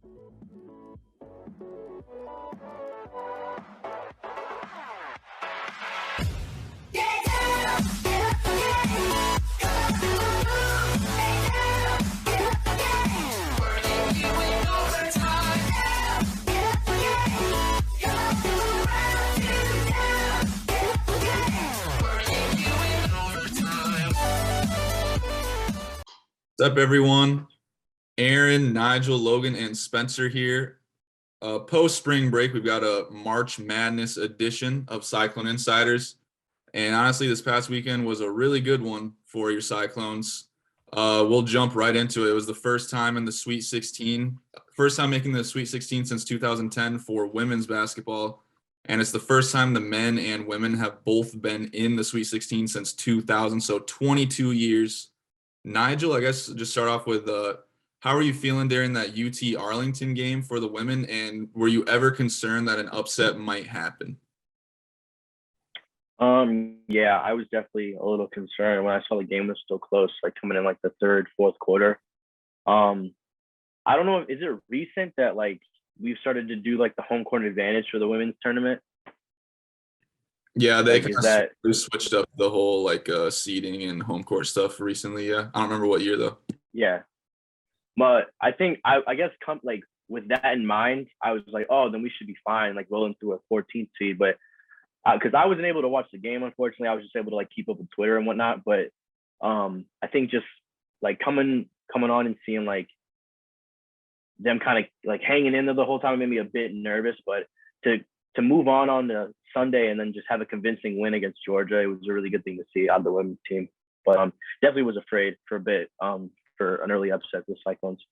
What's up, everyone? Aaron, Nigel, Logan, and Spencer here. Post-spring break, we've got a March Madness edition of Cyclone InCYders. And honestly, this past weekend was a really good one for your Cyclones. We'll jump right into it. It was the first time in the Sweet 16, first time making the Sweet 16 since 2010 for women's basketball. And it's the first time the men and women have both been in the Sweet 16 since 2000, so 22 years. Nigel, I guess just start off with how are you feeling during that UT Arlington game for the women, and were you ever concerned that an upset might happen? Yeah, I was definitely a little concerned when I saw the game was still close, like coming in like the third, fourth quarter. I don't know, is it recent that like we've started to do like the home court advantage for the women's tournament? Yeah, they Like, kind of switched up the whole like seating and home court stuff recently. Yeah, I don't remember what year though. Yeah, but I think I guess like with that in mind, I was like, oh, then we should be fine, like rolling through a 14th seed. But because I wasn't able to watch the game, unfortunately, I was just able to like keep up with Twitter and whatnot. But I think just like coming on and seeing like them kind of like hanging in there the whole time made me a bit nervous. But to move on the Sunday and then just have a convincing win against Georgia, it was a really good thing to see out of the women's team. But definitely was afraid for a bit for an early upset with Cyclones.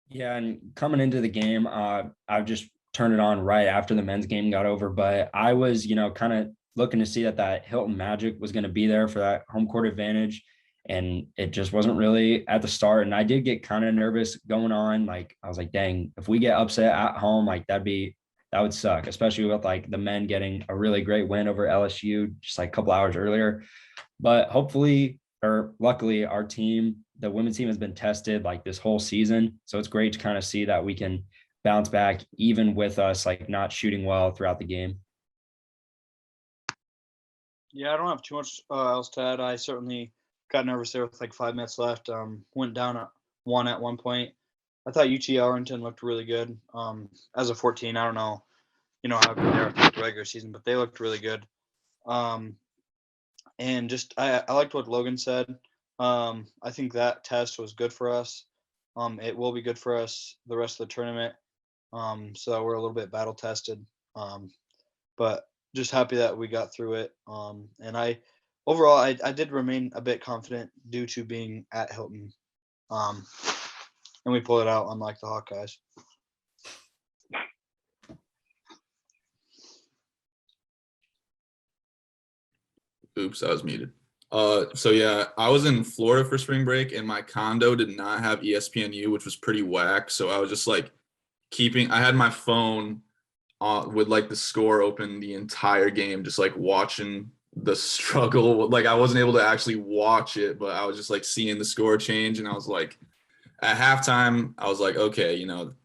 Yeah, and coming into the game, I just turned it on right after the men's game got over, but I was, kind of looking to see that Hilton Magic was going to be there for that home court advantage, and it just wasn't really at the start. And I did get kind of nervous going on. Like, I was like, dang, if we get upset at home, like that would suck, especially with like the men getting a really great win over LSU just like a couple hours earlier. But luckily, our team, the women's team, has been tested like this whole season. So it's great to kind of see that we can bounce back even with us like not shooting well throughout the game. Yeah, I don't have too much else to add. I certainly got nervous there with like 5 minutes left. Went down at one point. I thought UT Arlington looked really good. As a 14, I don't know, how good they are throughout the regular season, but they looked really good. And just I liked what Logan said. I think that test was good for us. It will be good for us the rest of the tournament. So we're a little bit battle tested. But just happy that we got through it. And I did remain a bit confident due to being at Hilton. And we pulled it out, unlike the Hawkeyes. Oops, I was muted. So yeah, I was in Florida for spring break, and my condo did not have ESPNU, which was pretty whack. So I was just like I had my phone with like the score open the entire game, just like watching the struggle. Like I wasn't able to actually watch it, but I was just like seeing the score change, and I was like, at halftime, I was like, okay,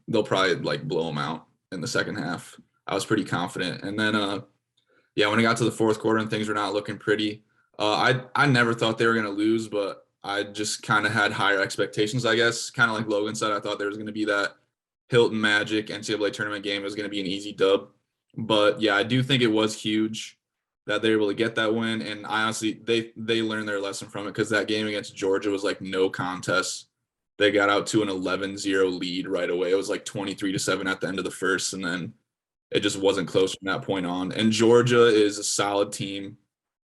they'll probably like blow them out in the second half. I was pretty confident, and then when it got to the fourth quarter and things were not looking pretty, I never thought they were going to lose, but I just kind of had higher expectations, I guess. Kind of like Logan said, I thought there was going to be that Hilton Magic NCAA tournament game. It was going to be an easy dub. But, yeah, I do think it was huge that they were able to get that win. And I honestly, they learned their lesson from it, because that game against Georgia was like no contest. They got out to an 11-0 lead right away. It was like 23-7 at the end of the first, and then it just wasn't close from that point on. And Georgia is a solid team.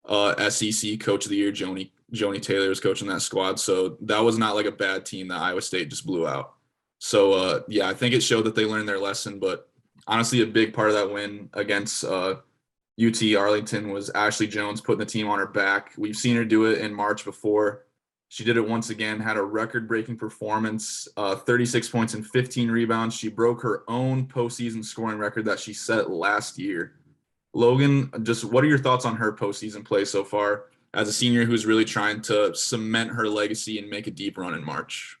SEC Coach of the Year, Joni Taylor was coaching that squad. So that was not like a bad team that Iowa State just blew out. So, I think it showed that they learned their lesson. But honestly, a big part of that win against UT Arlington was Ashley Jones putting the team on her back. We've seen her do it in March before. She did it once again, had a record-breaking performance, 36 points and 15 rebounds. She broke her own postseason scoring record that she set last year. Logan, just what are your thoughts on her postseason play so far as a senior who's really trying to cement her legacy and make a deep run in March?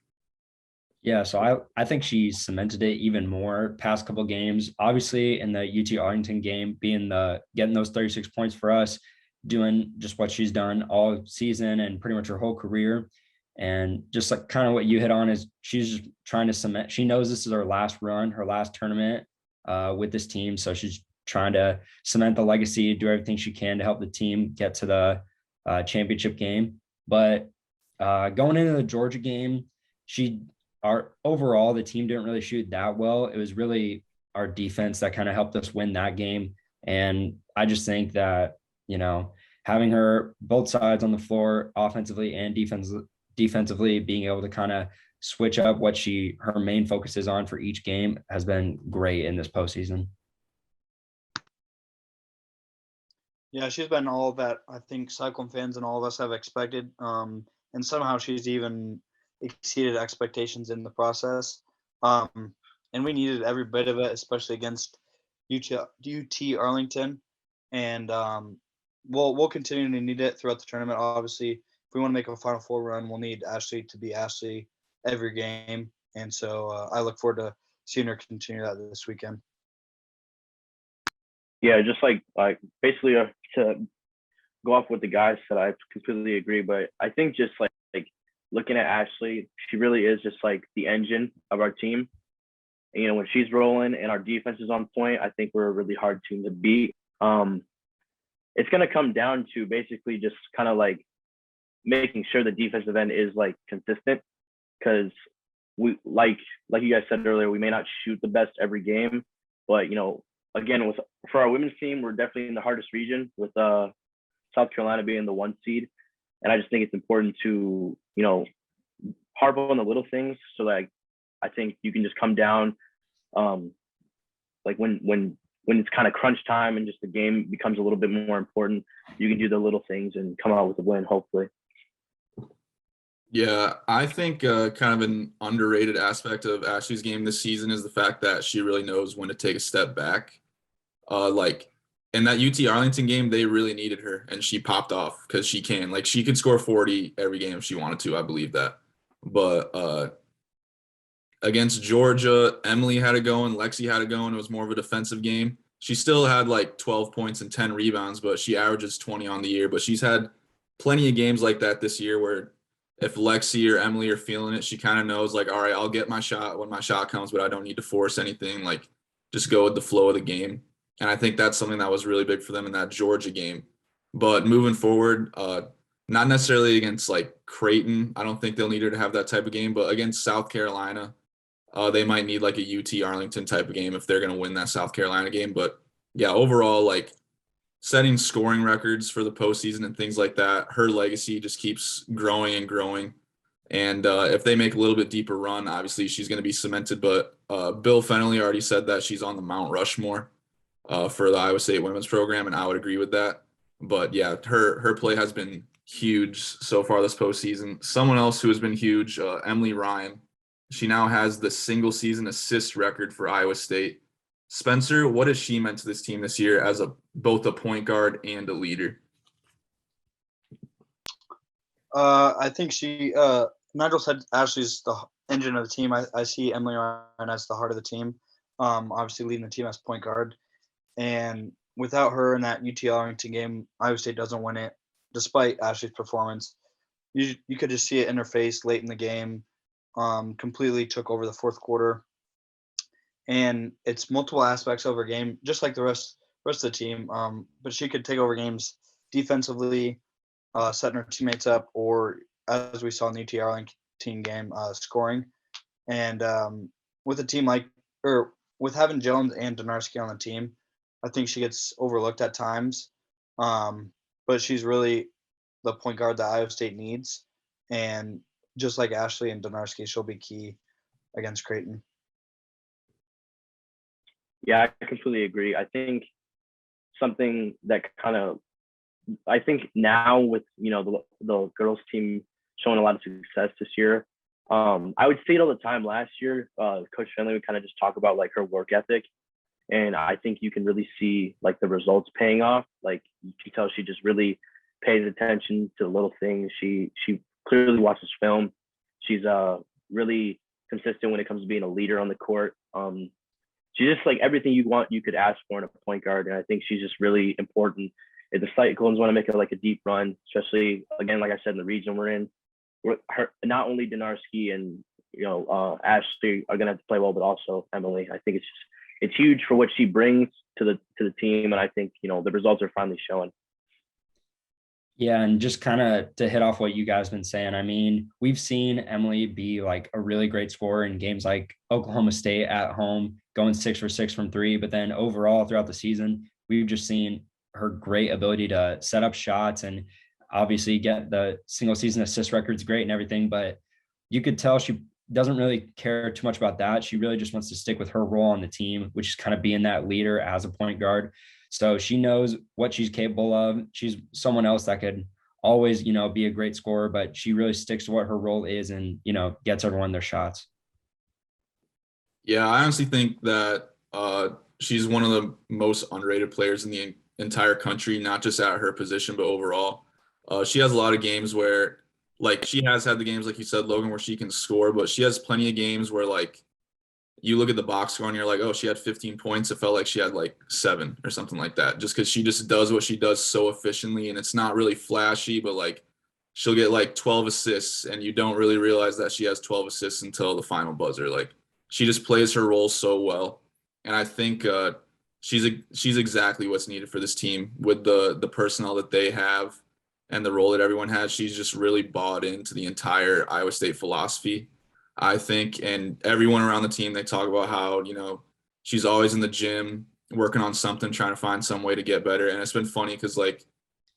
Yeah, so I think she cemented it even more past couple games. Obviously, in the UT Arlington game, being the getting those 36 points for us, doing just what she's done all season and pretty much her whole career. And just like kind of what you hit on is she's just trying to cement. She knows this is her last run, her last tournament with this team. So she's trying to cement the legacy, do everything she can to help the team get to the championship game. But going into the Georgia game, she our overall the team didn't really shoot that well. It was really our defense that kind of helped us win that game. And I just think that, having her both sides on the floor, offensively and defensively, being able to kind of switch up what her main focus is on for each game has been great in this postseason. Yeah, she's been all that I think Cyclone fans and all of us have expected. And somehow she's even exceeded expectations in the process. And we needed every bit of it, especially against UT Arlington. And we'll continue to need it throughout the tournament. Obviously, if we want to make a Final Four run, we'll need Ashley to be Ashley every game. And so I look forward to seeing her continue that this weekend. Yeah, just like basically to go off with the guys said, I completely agree. But I think just like looking at Ashley, she really is just like the engine of our team. And, when she's rolling and our defense is on point, I think we're a really hard team to beat. It's going to come down to basically just kind of like making sure the defensive end is like consistent, because we like you guys said earlier, we may not shoot the best every game, but again, for our women's team, we're definitely in the hardest region with South Carolina being the 1 seed. And I just think it's important to, harp on the little things. So like, I think you can just come down, like when it's kind of crunch time and just the game becomes a little bit more important, you can do the little things and come out with a win, hopefully. Yeah, I think kind of an underrated aspect of Ashley's game this season is the fact that she really knows when to take a step back. Like in that UT Arlington game, they really needed her, and she popped off because she can. Like she could score 40 every game if she wanted to. I believe that. But against Georgia, Emily had it going, Lexi had it going. It was more of a defensive game. She still had like 12 points and 10 rebounds, but she averages 20 on the year. But she's had plenty of games like that this year where if Lexi or Emily are feeling it, she kind of knows like, all right, I'll get my shot when my shot comes, but I don't need to force anything. Like just go with the flow of the game. And I think that's something that was really big for them in that Georgia game. But moving forward, not necessarily against like Creighton. I don't think they'll need her to have that type of game, but against South Carolina, they might need like a UT Arlington type of game if they're going to win that South Carolina game. But yeah, overall, like setting scoring records for the postseason and things like that, her legacy just keeps growing and growing. And if they make a little bit deeper run, obviously she's going to be cemented. But Bill Fennelly already said that she's on the Mount Rushmore for the Iowa State women's program, and I would agree with that. But yeah, her play has been huge so far this postseason. Someone else who has been huge, Emily Ryan. She now has the single season assist record for Iowa State. Spencer, what has she meant to this team this year as both a point guard and a leader? I think Nigel said Ashley's the engine of the team. I see Emily Ryan as the heart of the team, obviously leading the team as point guard. And without her in that UT Arlington game, Iowa State doesn't win it, despite Ashley's performance. You could just see it in her face late in the game. Completely took over the fourth quarter. And it's multiple aspects of her game, just like the rest of the team. But she could take over games defensively, setting her teammates up, or as we saw in the UT Arlington game, scoring. And with a team with having Jones and Donarski on the team, I think she gets overlooked at times. But she's really the point guard that Iowa State needs. And just like Ashley and Donarski, she'll be key against Creighton. Yeah, I completely agree. I think something that I think now with, the girls team showing a lot of success this year, I would say it all the time. Last year, Coach Finley would kind of just talk about like her work ethic. And I think you can really see like the results paying off. Like you can tell she just really pays attention to little things. She clearly watches film. She's really consistent when it comes to being a leader on the court. She's just like everything you could ask for in a point guard, and I think she's just really important. If the Cyclones want to make it like a deep run, especially again, like I said, in the region we're in, not only Dinarski and Ashley are gonna have to play well, but also Emily. I think it's huge for what she brings to the team, and I think the results are finally showing. Yeah, and just kind of to hit off what you guys been saying, I mean, we've seen Emily be like a really great scorer in games like Oklahoma State at home, going 6 for 6 from three. But then overall throughout the season, we've just seen her great ability to set up shots and obviously get the single season assist records great and everything. But you could tell she doesn't really care too much about that. She really just wants to stick with her role on the team, which is kind of being that leader as a point guard. So she knows what she's capable of. She's someone else that could always, be a great scorer, but she really sticks to what her role is and, gets everyone their shots. Yeah, I honestly think that she's one of the most underrated players in the entire country, not just at her position, but overall. She has a lot of games where, like, she has had the games, like you said, Logan, where she can score, but she has plenty of games where, like, you look at the box score and you're like, oh, she had 15 points. It felt like she had like 7 or something like that, just because she just does what she does so efficiently. And it's not really flashy, but like she'll get like 12 assists and you don't really realize that she has 12 assists until the final buzzer. Like she just plays her role so well. And I think she's exactly what's needed for this team with the personnel that they have and the role that everyone has. She's just really bought into the entire Iowa State philosophy, I think, and everyone around the team, they talk about how, she's always in the gym working on something, trying to find some way to get better. And it's been funny because like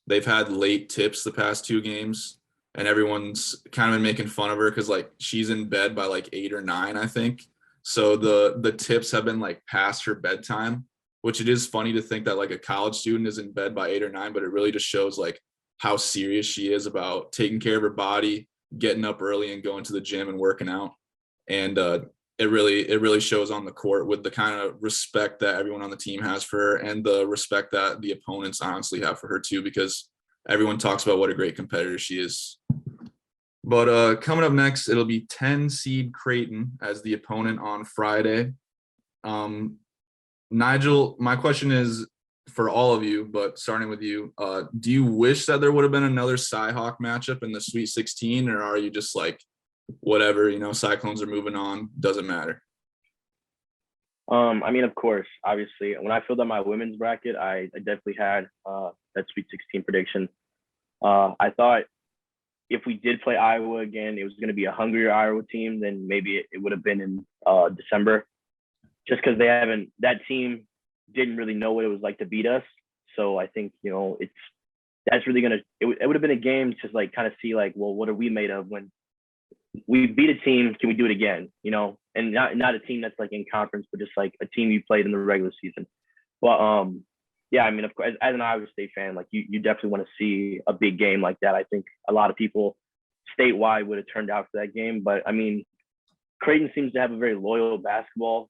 they've had late tips the past 2 games and everyone's kind of been making fun of her because like she's in bed by like 8 or 9, I think. So the tips have been like past her bedtime, which it is funny to think that like a college student is in bed by 8 or 9, but it really just shows like how serious she is about taking care of her body, getting up early and going to the gym and working out. And it really shows on the court with the kind of respect that everyone on the team has for her and the respect that the opponents honestly have for her too, because everyone talks about what a great competitor she is. But coming up next, it'll be 10 seed Creighton as the opponent on Friday. Nigel, my question is for all of you, but starting with you, do you wish that there would have been another Cy-Hawk matchup in the Sweet 16, or are you just like, whatever, Cyclones are moving on, doesn't matter? I mean, of course, obviously, when I filled out my women's bracket, I definitely had that Sweet 16 prediction. I thought if we did play Iowa again, it was going to be a hungrier Iowa team than maybe it would have been in December, just because that team didn't really know what it was like to beat us. So I think, that's really it would have been a game to like kind of see like, well, what are we made of when we beat a team? Can we do it again? And not a team that's like in conference, but just like a team you played in the regular season. But yeah, I mean, of course, as an Iowa State fan, like you definitely want to see a big game like that. I think a lot of people statewide would have turned out for that game. But I mean, Creighton seems to have a very loyal basketball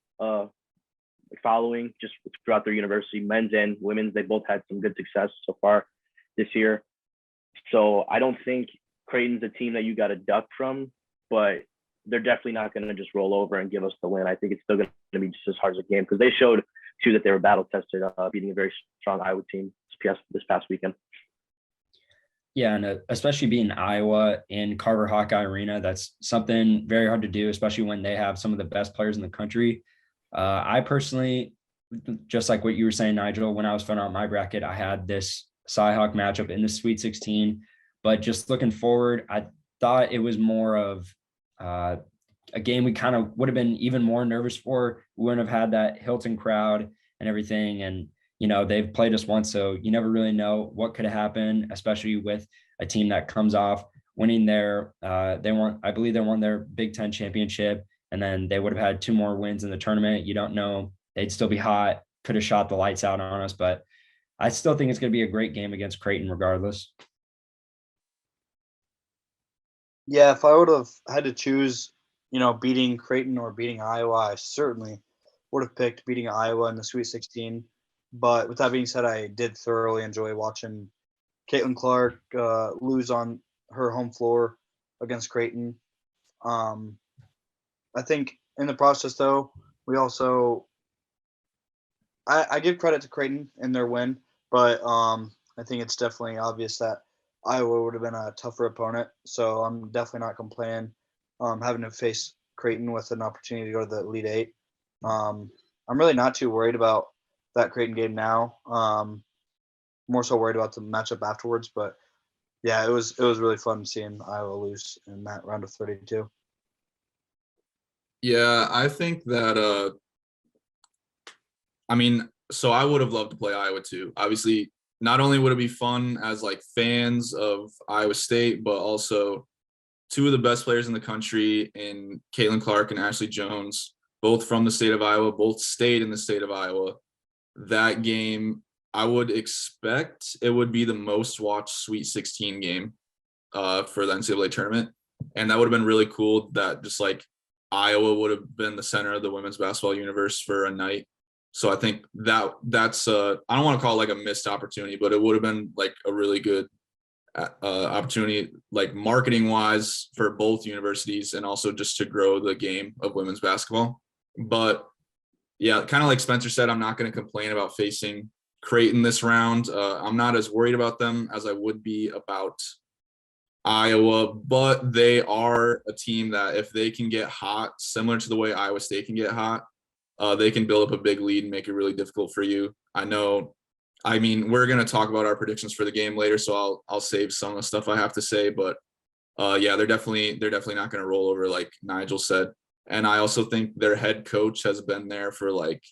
following just throughout their university, men's and women's. They both had some good success so far this year. So I don't think Creighton's a team that you got to duck from, but they're definitely not going to just roll over and give us the win. I think it's still going to be just as hard as a game because they showed too that they were battle tested, beating a very strong Iowa team this past weekend. Yeah, and especially being Iowa in Carver Hawkeye Arena, that's something very hard to do, especially when they have some of the best players in the country. I personally, just like what you were saying, Nigel, when I was filling out my bracket, I had this Cy-Hawk matchup in the Sweet 16. But just looking forward, I thought it was more of a game we kind of would have been even more nervous for. We wouldn't have had that Hilton crowd and everything. And, they've played us once, so you never really know what could happen, especially with a team that comes off winning I believe they won their Big Ten championship. And then they would have had 2 more wins in the tournament. You don't know. They'd still be hot, could have shot the lights out on us. But I still think it's going to be a great game against Creighton regardless. Yeah, if I would have had to choose, beating Creighton or beating Iowa, I certainly would have picked beating Iowa in the Sweet 16. But with that being said, I did thoroughly enjoy watching Caitlin Clark lose on her home floor against Creighton. I think in the process, though, we also I give credit to Creighton in their win, but I think it's definitely obvious that Iowa would have been a tougher opponent. So I'm definitely not complaining having to face Creighton with an opportunity to go to the Elite Eight. I'm really not too worried about that Creighton game now. More so worried about the matchup afterwards. But yeah, it was really fun seeing Iowa lose in that round of 32. Yeah, I think that I mean, so I would have loved to play Iowa too. Obviously, not only would it be fun as like fans of Iowa State, but also two of the best players in the country in Caitlin Clark and Ashley Jones, both from the state of Iowa, both stayed in the state of Iowa. That game, I would expect it would be the most watched Sweet 16 game for the NCAA tournament. And that would have been really cool that just like Iowa would have been the center of the women's basketball universe for a night. So I think that's I don't want to call it like a missed opportunity, but it would have been like a really good opportunity, like marketing wise, for both universities, and also just to grow the game of women's basketball. But yeah, kind of like Spencer said, I'm not going to complain about facing Creighton this round. I'm not as worried about them as I would be about Iowa, but they are a team that if they can get hot, similar to the way Iowa State can get hot, they can build up a big lead and make it really difficult for you. I mean, we're going to talk about our predictions for the game later, so I'll save some of the stuff I have to say, but yeah, they're definitely not going to roll over like Nigel said. And I also think their head coach has been there for like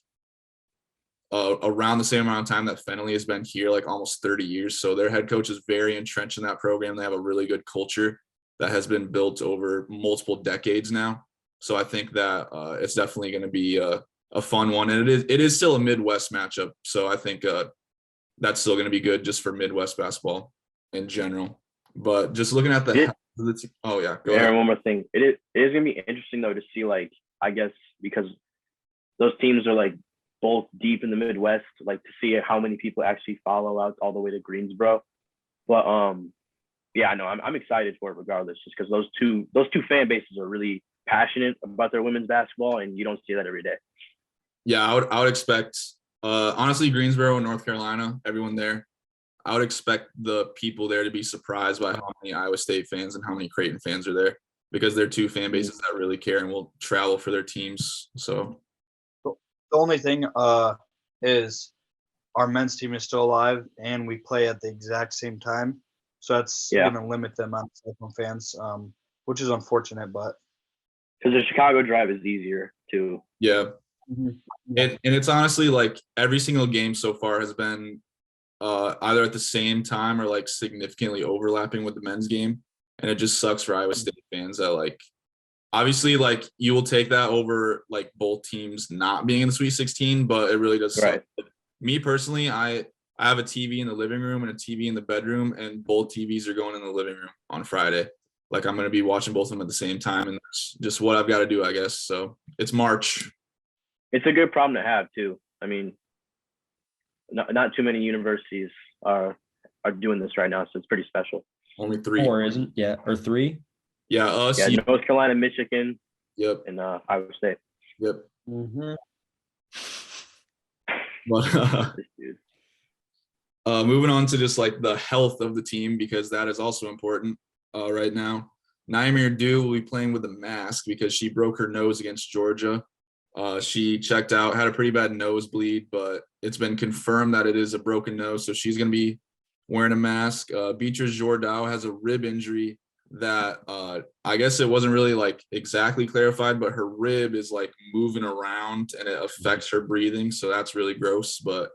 around the same amount of time that Fennelly has been here, like almost 30 years. So their head coach is very entrenched in that program. They have a really good culture that has been built over multiple decades now. So I think that it's definitely going to be a fun one. And it is still a Midwest matchup. So I think that's still going to be good just for Midwest basketball in general. But just looking at the oh yeah, go ahead. One more thing. It is gonna be interesting though to see, like, I guess because those teams are like both deep in the Midwest, like to see how many people actually follow out all the way to Greensboro. But yeah, no, I'm excited for it regardless, just because those two fan bases are really passionate about their women's basketball, and you don't see that every day. Yeah, I would expect honestly Greensboro and North Carolina, everyone there. I would expect the people there to be surprised by how many Iowa State fans and how many Creighton fans are there, because they're two fan bases that really care and will travel for their teams. So the only thing is our men's team is still alive and we play at the exact same time. So that's going to limit the amount of Cyclone fans, which is unfortunate, but because the Chicago drive is easier too. Yeah. Mm-hmm. And it's honestly like every single game so far has been either at the same time or like significantly overlapping with the men's game. And it just sucks for Iowa State fans that like, obviously like you will take that over like both teams not being in the Sweet 16, but it really does suck. Me personally, I have a TV in the living room and a TV in the bedroom, and both TVs are going in the living room on Friday. Like I'm going to be watching both of them at the same time, and that's just what I've got to do, I guess. So it's March. It's a good problem to have too. I mean, not too many universities are doing this right now, so it's pretty special. Only 3. 4, isn't? Yeah, or 3. Yeah, us. Yeah, North Carolina, Michigan. Yep. And Iowa State. Yep. Mm-hmm. But moving on to just like the health of the team, because that is also important right now. Naimir Dew will be playing with a mask because she broke her nose against Georgia. She checked out, had a pretty bad nosebleed, but it's been confirmed that it is a broken nose, so she's going to be wearing a mask. Beatrice Jordan has a rib injury that I guess it wasn't really like exactly clarified, but her rib is like moving around and it affects her breathing, so that's really gross. But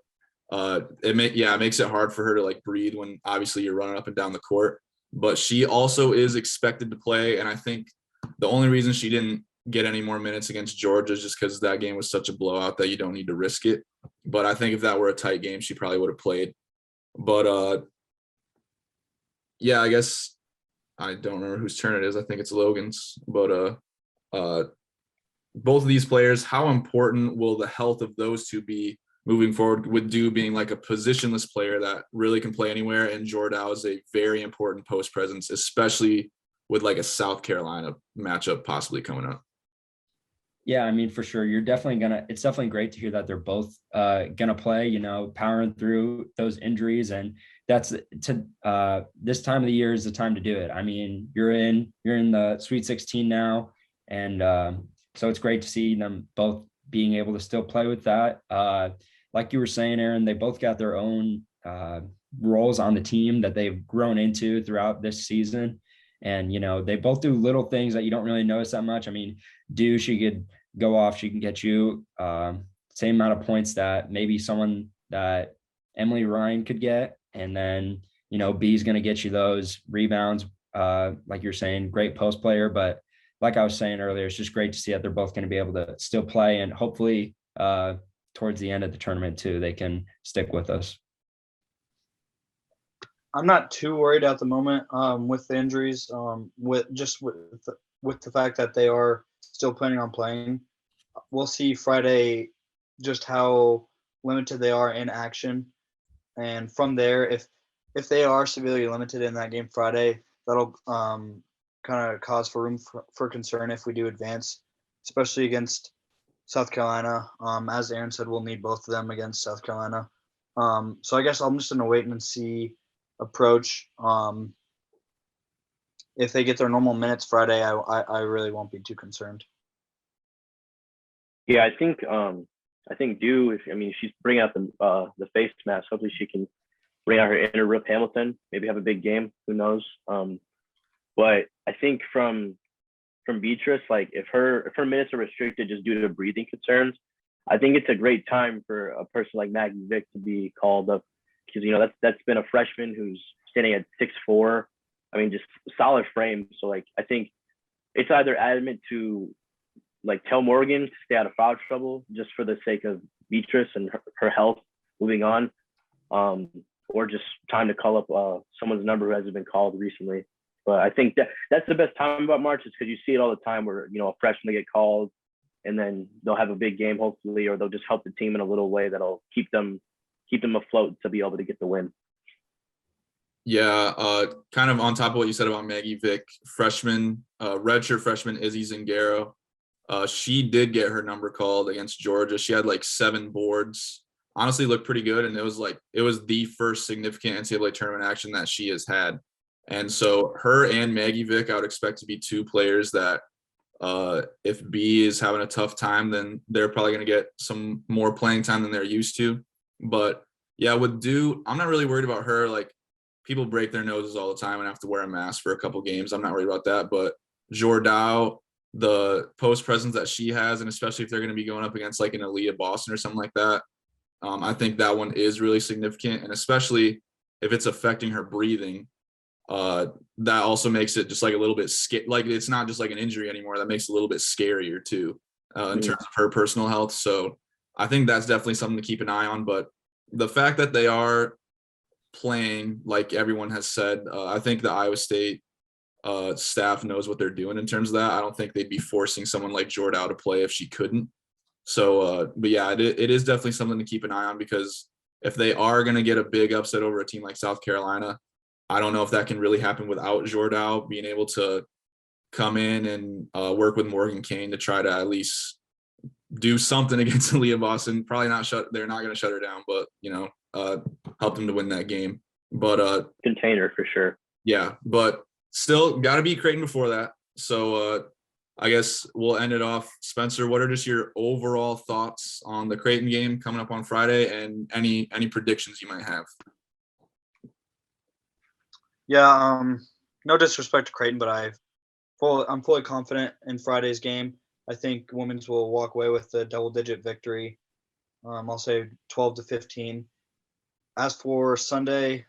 it makes it hard for her to like breathe when obviously you're running up and down the court. But she also is expected to play, and I think the only reason she didn't get any more minutes against Georgia is just because that game was such a blowout that you don't need to risk it. But I think if that were a tight game, she probably would have played. But yeah, I guess I don't remember whose turn it is. I think it's Logan's. But both of these players, how important will the health of those two be moving forward, with Dew being like a positionless player that really can play anywhere, and Jordan is a very important post presence, especially with like a South Carolina matchup possibly coming up? Yeah, I mean, for sure. It's definitely great to hear that they're both gonna play, powering through those injuries. And that's this time of the year is the time to do it. I mean, you're in the Sweet 16 now. And so it's great to see them both being able to still play with that. Like you were saying, Aaron, they both got their own roles on the team that they've grown into throughout this season. And, they both do little things that you don't really notice that much. I mean, she could go off, she can get you same amount of points that maybe someone that Emily Ryan could get. And then, B's going to get you those rebounds. Like you're saying, great post player. But like I was saying earlier, it's just great to see that they're both going to be able to still play. And hopefully towards the end of the tournament too, they can stick with us. I'm not too worried at the moment with the injuries, with the fact that they are still planning on playing. We'll see Friday just how limited they are in action, and from there, if they are severely limited in that game Friday, that'll kind of cause for room for concern if we do advance, especially against South Carolina. As Aaron said, we'll need both of them against South Carolina. So I guess I'm just gonna wait and see approach. If they get their normal minutes Friday, I really won't be too concerned. Yeah, I think Dew. She's bringing out the face mask. Hopefully, she can bring out her inner Rip Hamilton. Maybe have a big game. Who knows? But I think from Beatrice, like if her minutes are restricted just due to breathing concerns, I think it's a great time for a person like Maggie Vick to be called up, because that's been a freshman who's standing at 6'4". I mean, just solid frame. So like I think it's either adamant to like tell Morgan to stay out of foul trouble just for the sake of Beatrice and her health moving on, or just time to call up someone's number who hasn't been called recently. But I think that's the best time about March, is because you see it all the time where a freshman get called and then they'll have a big game hopefully, or they'll just help the team in a little way that'll keep them afloat to be able to get the win. Yeah, kind of on top of what you said about Maggie Vick, redshirt freshman Izzy Zingaro. She did get her number called against Georgia. She had like 7 boards. Honestly, looked pretty good, and it was the first significant NCAA tournament action that she has had. And so her and Maggie Vick, I would expect to be 2 players that if B is having a tough time, then they're probably going to get some more playing time than they're used to. But yeah, with Dew, I'm not really worried about her. Like, people break their noses all the time and have to wear a mask for a couple games. I'm not worried about that. But Jordan, the post presence that she has, and especially if they're going to be going up against like an Aaliyah Boston or something like that, I think that one is really significant. And especially if it's affecting her breathing, that also makes it just like a little bit like it's not just like an injury anymore. That makes it a little bit scarier too, in terms of her personal health. So I think that's definitely something to keep an eye on. But the fact that they are playing, like everyone has said, I think the Iowa State staff knows what they're doing in terms of that. I don't think they'd be forcing someone like Jordan to play if she couldn't. So, but yeah, it is definitely something to keep an eye on, because if they are going to get a big upset over a team like South Carolina, I don't know if that can really happen without Jordan being able to come in and work with Morgan Kane to try to at least do something against Aaliyah Boston. Probably they're not going to shut her down, but help them to win that game. But container for sure. Yeah, but still got to beat Creighton before that. So I guess we'll end it off. Spencer, what are just your overall thoughts on the Creighton game coming up on Friday, and any predictions you might have? Yeah, no disrespect to Creighton, but I'm fully confident in Friday's game. I think women's will walk away with a double-digit victory. I'll say 12-15. As for Sunday,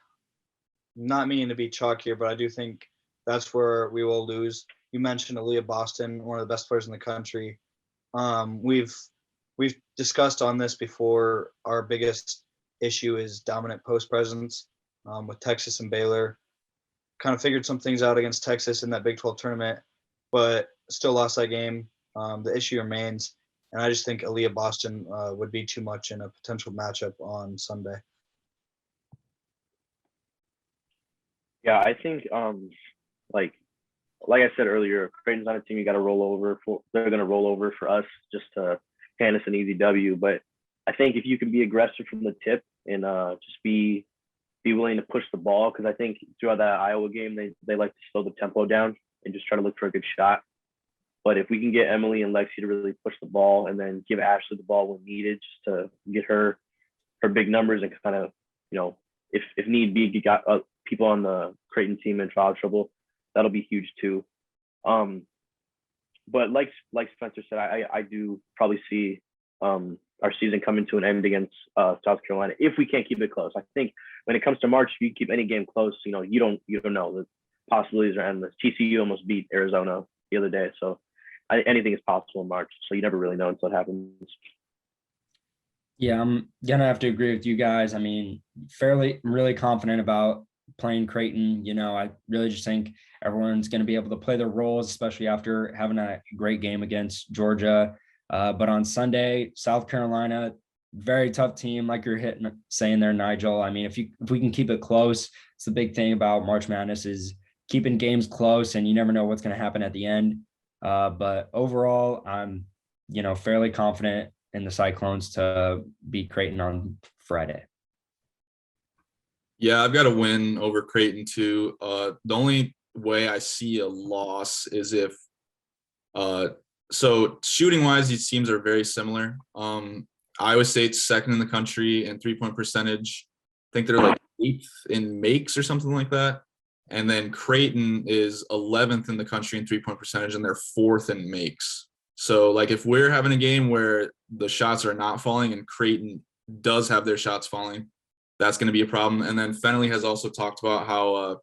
not meaning to be chalk here, but I do think that's where we will lose. You mentioned Aaliyah Boston, one of the best players in the country. We've discussed on this before. Our biggest issue is dominant post presence with Texas and Baylor. Kind of figured some things out against Texas in that Big 12 tournament, but still lost that game. The issue remains, and I just think Aaliyah Boston would be too much in a potential matchup on Sunday. Yeah, I think like like I said earlier, Creighton's not a team you got to roll over for. They're going to roll over for us just to hand us an easy W. But I think if you can be aggressive from the tip and just be willing to push the ball, because I think throughout that Iowa game they like to slow the tempo down and just try to look for a good shot. But if we can get Emily and Lexi to really push the ball and then give Ashley the ball when needed, just to get her big numbers and kind of, if need be, you got people on the Creighton team in foul trouble, that'll be huge too. But like Spencer said, I do probably see our season coming to an end against South Carolina if we can't keep it close. I think when it comes to March, if you keep any game close, you don't know. The possibilities are endless. TCU almost beat Arizona the other day, so anything is possible in March. So you never really know until it happens. Yeah, I'm gonna have to agree with you guys. I mean, really confident about playing Creighton. I really just think everyone's going to be able to play their roles, especially after having a great game against Georgia. But on Sunday, South Carolina, very tough team, like you're saying there, Nigel. I mean, if we can keep it close, it's the big thing about March Madness is keeping games close, and you never know what's going to happen at the end. But overall, I'm fairly confident in the Cyclones to beat Creighton on Friday. Yeah, I've got a win over Creighton too. The only way I see a loss is if so shooting wise, these teams are very similar. Iowa State's second in the country in 3-point percentage. I think they're like 8th in makes or something like that. And then Creighton is 11th in the country in 3-point percentage, and they're 4th in makes. So like if we're having a game where the shots are not falling and Creighton does have their shots falling, that's going to be a problem. And then Fennelly has also talked about how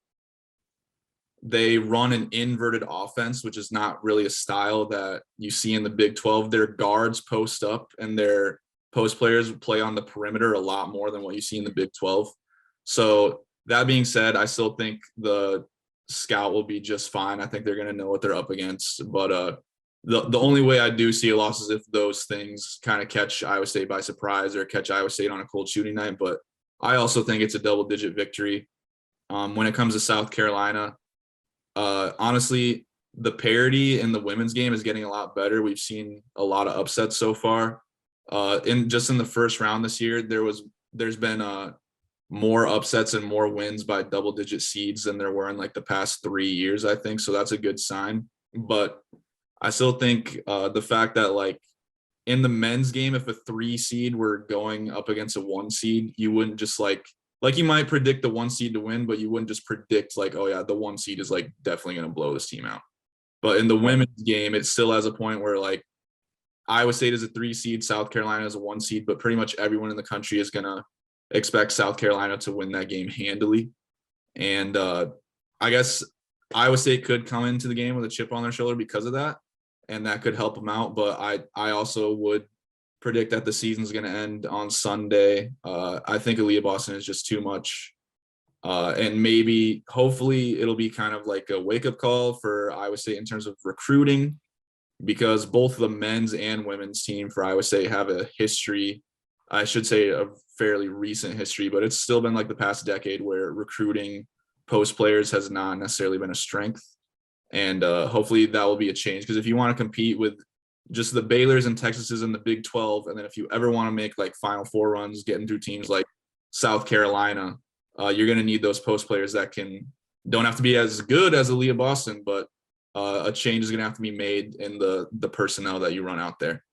they run an inverted offense, which is not really a style that you see in the Big 12. Their guards post up and their post players play on the perimeter a lot more than what you see in the Big 12. So that being said, I still think the scout will be just fine. I think they're going to know what they're up against. But the only way I do see a loss is if those things kind of catch Iowa State by surprise or catch Iowa State on a cold shooting night. But I also think it's a double-digit victory. When it comes to South Carolina, honestly, the parity in the women's game is getting a lot better. We've seen a lot of upsets so far. In the first round this year, there's been more upsets and more wins by double-digit seeds than there were in like the past 3 years, I think. So that's a good sign. But I still think the fact that like in the men's game, if a 3 seed were going up against a 1 seed, you wouldn't just like you might predict the 1 seed to win, but you wouldn't just predict like, oh yeah, the 1 seed is like definitely going to blow this team out. But in the women's game, it still has a point where like Iowa State is a 3 seed, South Carolina is a 1 seed, but pretty much everyone in the country is going to expect South Carolina to win that game handily. And I guess Iowa State could come into the game with a chip on their shoulder because of that, and that could help them out. But I also would predict that the season's going to end on Sunday. I think Aaliyah Boston is just too much. And maybe, hopefully, it'll be kind of like a wake-up call for Iowa State in terms of recruiting, because both the men's and women's team for Iowa State have a history, I should say a fairly recent history, but it's still been like the past decade where recruiting post players has not necessarily been a strength. And hopefully that will be a change, because if you want to compete with just the Baylors and Texases in the Big 12, and then if you ever want to make like Final Four runs, getting through teams like South Carolina, you're going to need those post players that don't have to be as good as Aaliyah Boston, but a change is going to have to be made in the personnel that you run out there.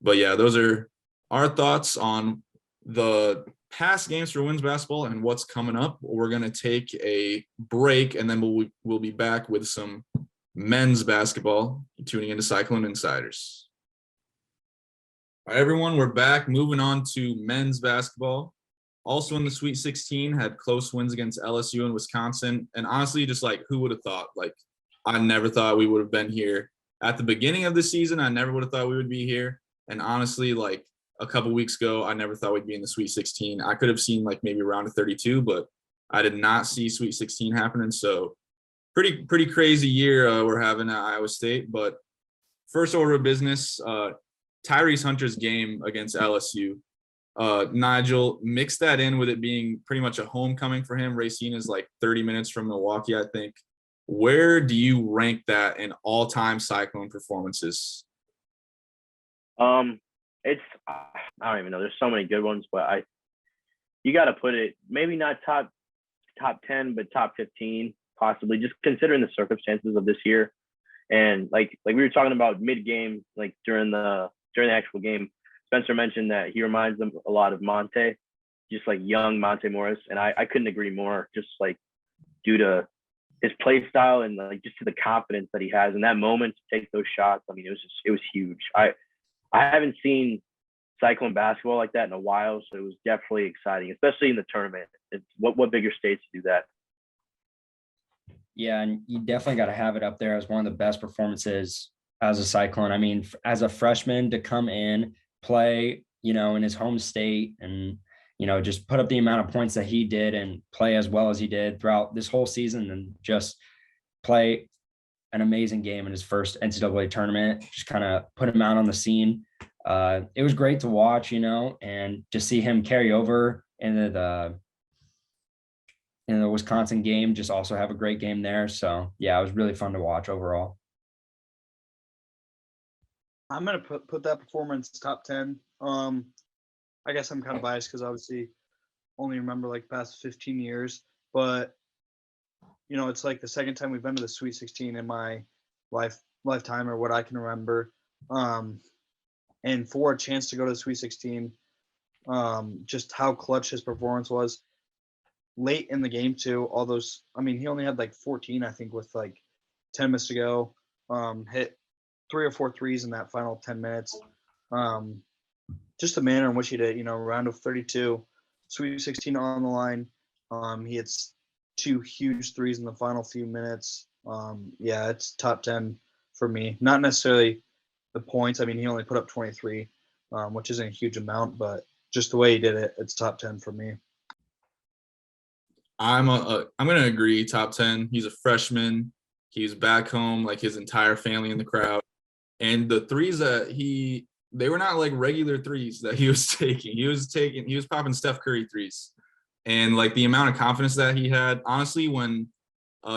But yeah, those are our thoughts on the past games for women's basketball and what's coming up. We're going to take a break, and then we'll be back with some men's basketball. Tuning into Cyclone InCYders. All right, everyone, we're back. Moving on to men's basketball. Also in the Sweet 16, had close wins against LSU and Wisconsin. And honestly, just like, who would have thought? Like, I never thought we would have been here at the beginning of the season. I never would have thought we would be here. And honestly, like a couple weeks ago, I never thought we'd be in the Sweet 16. I could have seen like maybe round of 32, but I did not see Sweet 16 happening. So pretty crazy year we're having at Iowa State. But first order of business, Tyrese Hunter's game against LSU. Nigel, mix that in with it being pretty much a homecoming for him. Racine is like 30 minutes from Milwaukee, I think. Where do you rank that in all-time Cyclone performances? It's I don't even know. There's so many good ones, but you got to put it maybe not top 10, but top 15 possibly, just considering the circumstances of this year. And like we were talking about mid game, like during the actual game, Spencer mentioned that he reminds them a lot of Monte, just like young Monte Morris, and I couldn't agree more. Just like due to his play style and like just to the confidence that he has in that moment to take those shots. I mean, it was huge. I haven't seen Cyclone basketball like that in a while, so it was definitely exciting, especially in the tournament. It's what bigger states do that? Yeah, and you definitely got to have it up there as one of the best performances as a Cyclone. I mean, as a freshman to come in, play, in his home state and, just put up the amount of points that he did and play as well as he did throughout this whole season and just play an amazing game in his first NCAA tournament, just kind of put him out on the scene. It was great to watch, and to see him carry over into the Wisconsin game, just also have a great game there. So yeah, it was really fun to watch overall. I'm gonna put that performance top 10. I guess I'm kind of biased because obviously only remember like past 15 years, but it's like the second time we've been to the Sweet 16 in my lifetime or what I can remember. And for a chance to go to the Sweet 16, just how clutch his performance was late in the game too. All those, I mean, he only had like 14, I think, with like 10 minutes to go. Hit 3 or 4 threes in that final 10 minutes. Just the manner in which he did, round of 32, Sweet 16 on the line. He hits 2 huge threes in the final few minutes. Yeah, it's top 10 for me. Not necessarily the points. I mean, he only put up 23, which isn't a huge amount, but just the way he did it, it's top 10 for me. I'm gonna agree. Top 10. He's a freshman. He's back home, like his entire family in the crowd, and the threes that they were not like regular threes that he was taking. He was popping Steph Curry threes, and like the amount of confidence that he had. Honestly, when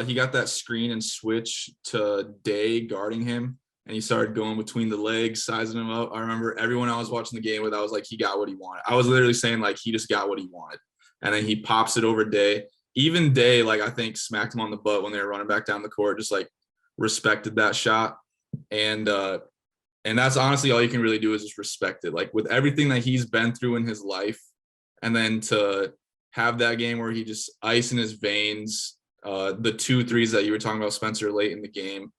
he got that screen and switch to Day guarding him, and he started going between the legs, sizing him up. I remember everyone I was watching the game with, I was like, he got what he wanted. I was literally saying like he just got what he wanted. And then he pops it over Day. Even Day, like I think, smacked him on the butt when they were running back down the court, just like respected that shot. And that's honestly all you can really do is just respect it. Like with everything that he's been through in his life, and then to have that game where he just ice in his veins, the 2 threes that you were talking about, Spencer, late in the game,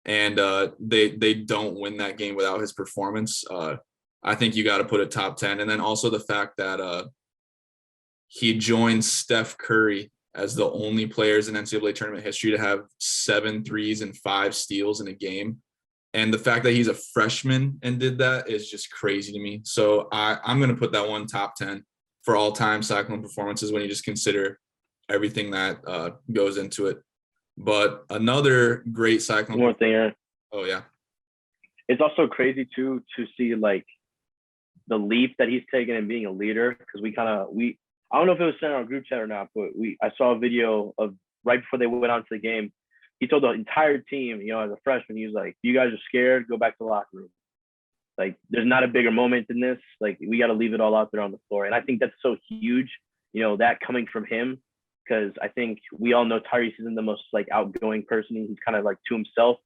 and they don't win that game without his performance. I think you got to put it top 10. And then also the fact that he joined Steph Curry as the only players in NCAA tournament history to have 7 threes and 5 steals in a game. And the fact that he's a freshman and did that is just crazy to me. So I'm going to put that one top 10 for all time Cyclone performances when you just consider everything that goes into it. But another great Cyclone. One more thing. Oh yeah. It's also crazy too to see like the leap that he's taken in being a leader, because I don't know if it was sent on our group chat or not, but I saw a video of right before they went on to the game. He told the entire team, as a freshman, he was like, "You guys are scared, go back to the locker room. Like, there's not a bigger moment than this. Like, we got to leave it all out there on the floor." And I think that's so huge, that coming from him, because I think we all know Tyrese isn't the most like outgoing person. He's kind of like to himself.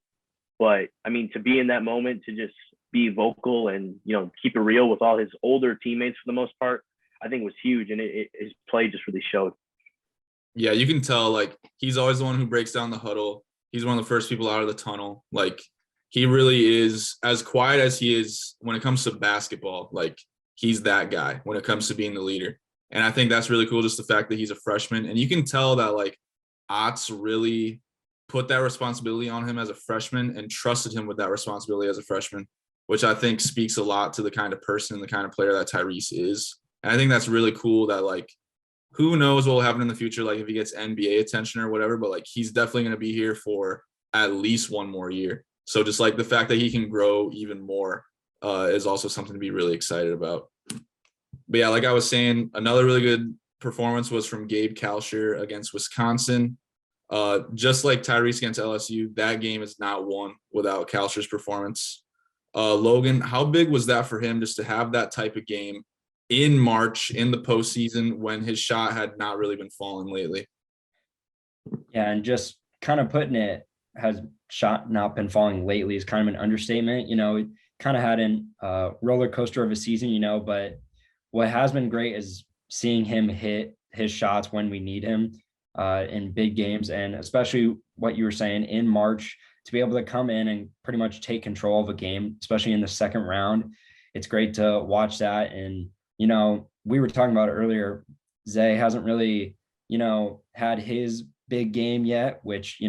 But I mean, to be in that moment, to just be vocal and, keep it real with all his older teammates for the most part, I think was huge. And his play just really showed. Yeah, you can tell, like, he's always the one who breaks down the huddle. He's one of the first people out of the tunnel. Like, he really is, as quiet as he is when it comes to basketball, like, he's that guy when it comes to being the leader. And I think that's really cool, just the fact that he's a freshman. And you can tell that, like, Otts really put that responsibility on him as a freshman and trusted him with that responsibility as a freshman, which I think speaks a lot to the kind of person and the kind of player that Tyrese is. And I think that's really cool that, like, who knows what will happen in the future, like if he gets NBA attention or whatever, but like he's definitely going to be here for at least one more year. So just like the fact that he can grow even more is also something to be really excited about. But yeah, like I was saying, another really good performance was from Gabe Kalsher against Wisconsin. Just like Tyrese against LSU, that game is not won without Kalsher's performance. Logan, how big was that for him just to have that type of game in March in the postseason when his shot had not really been falling lately? Yeah, and just kind of putting it, has shot not been falling lately is kind of an understatement. It kind of had a roller coaster of a season, but what has been great is seeing him hit his shots when we need him in big games, and especially what you were saying in March, to be able to come in and pretty much take control of a game, especially in the second round. It's great to watch that. And, we were talking about it earlier, Zay hasn't really, had his big game yet, which,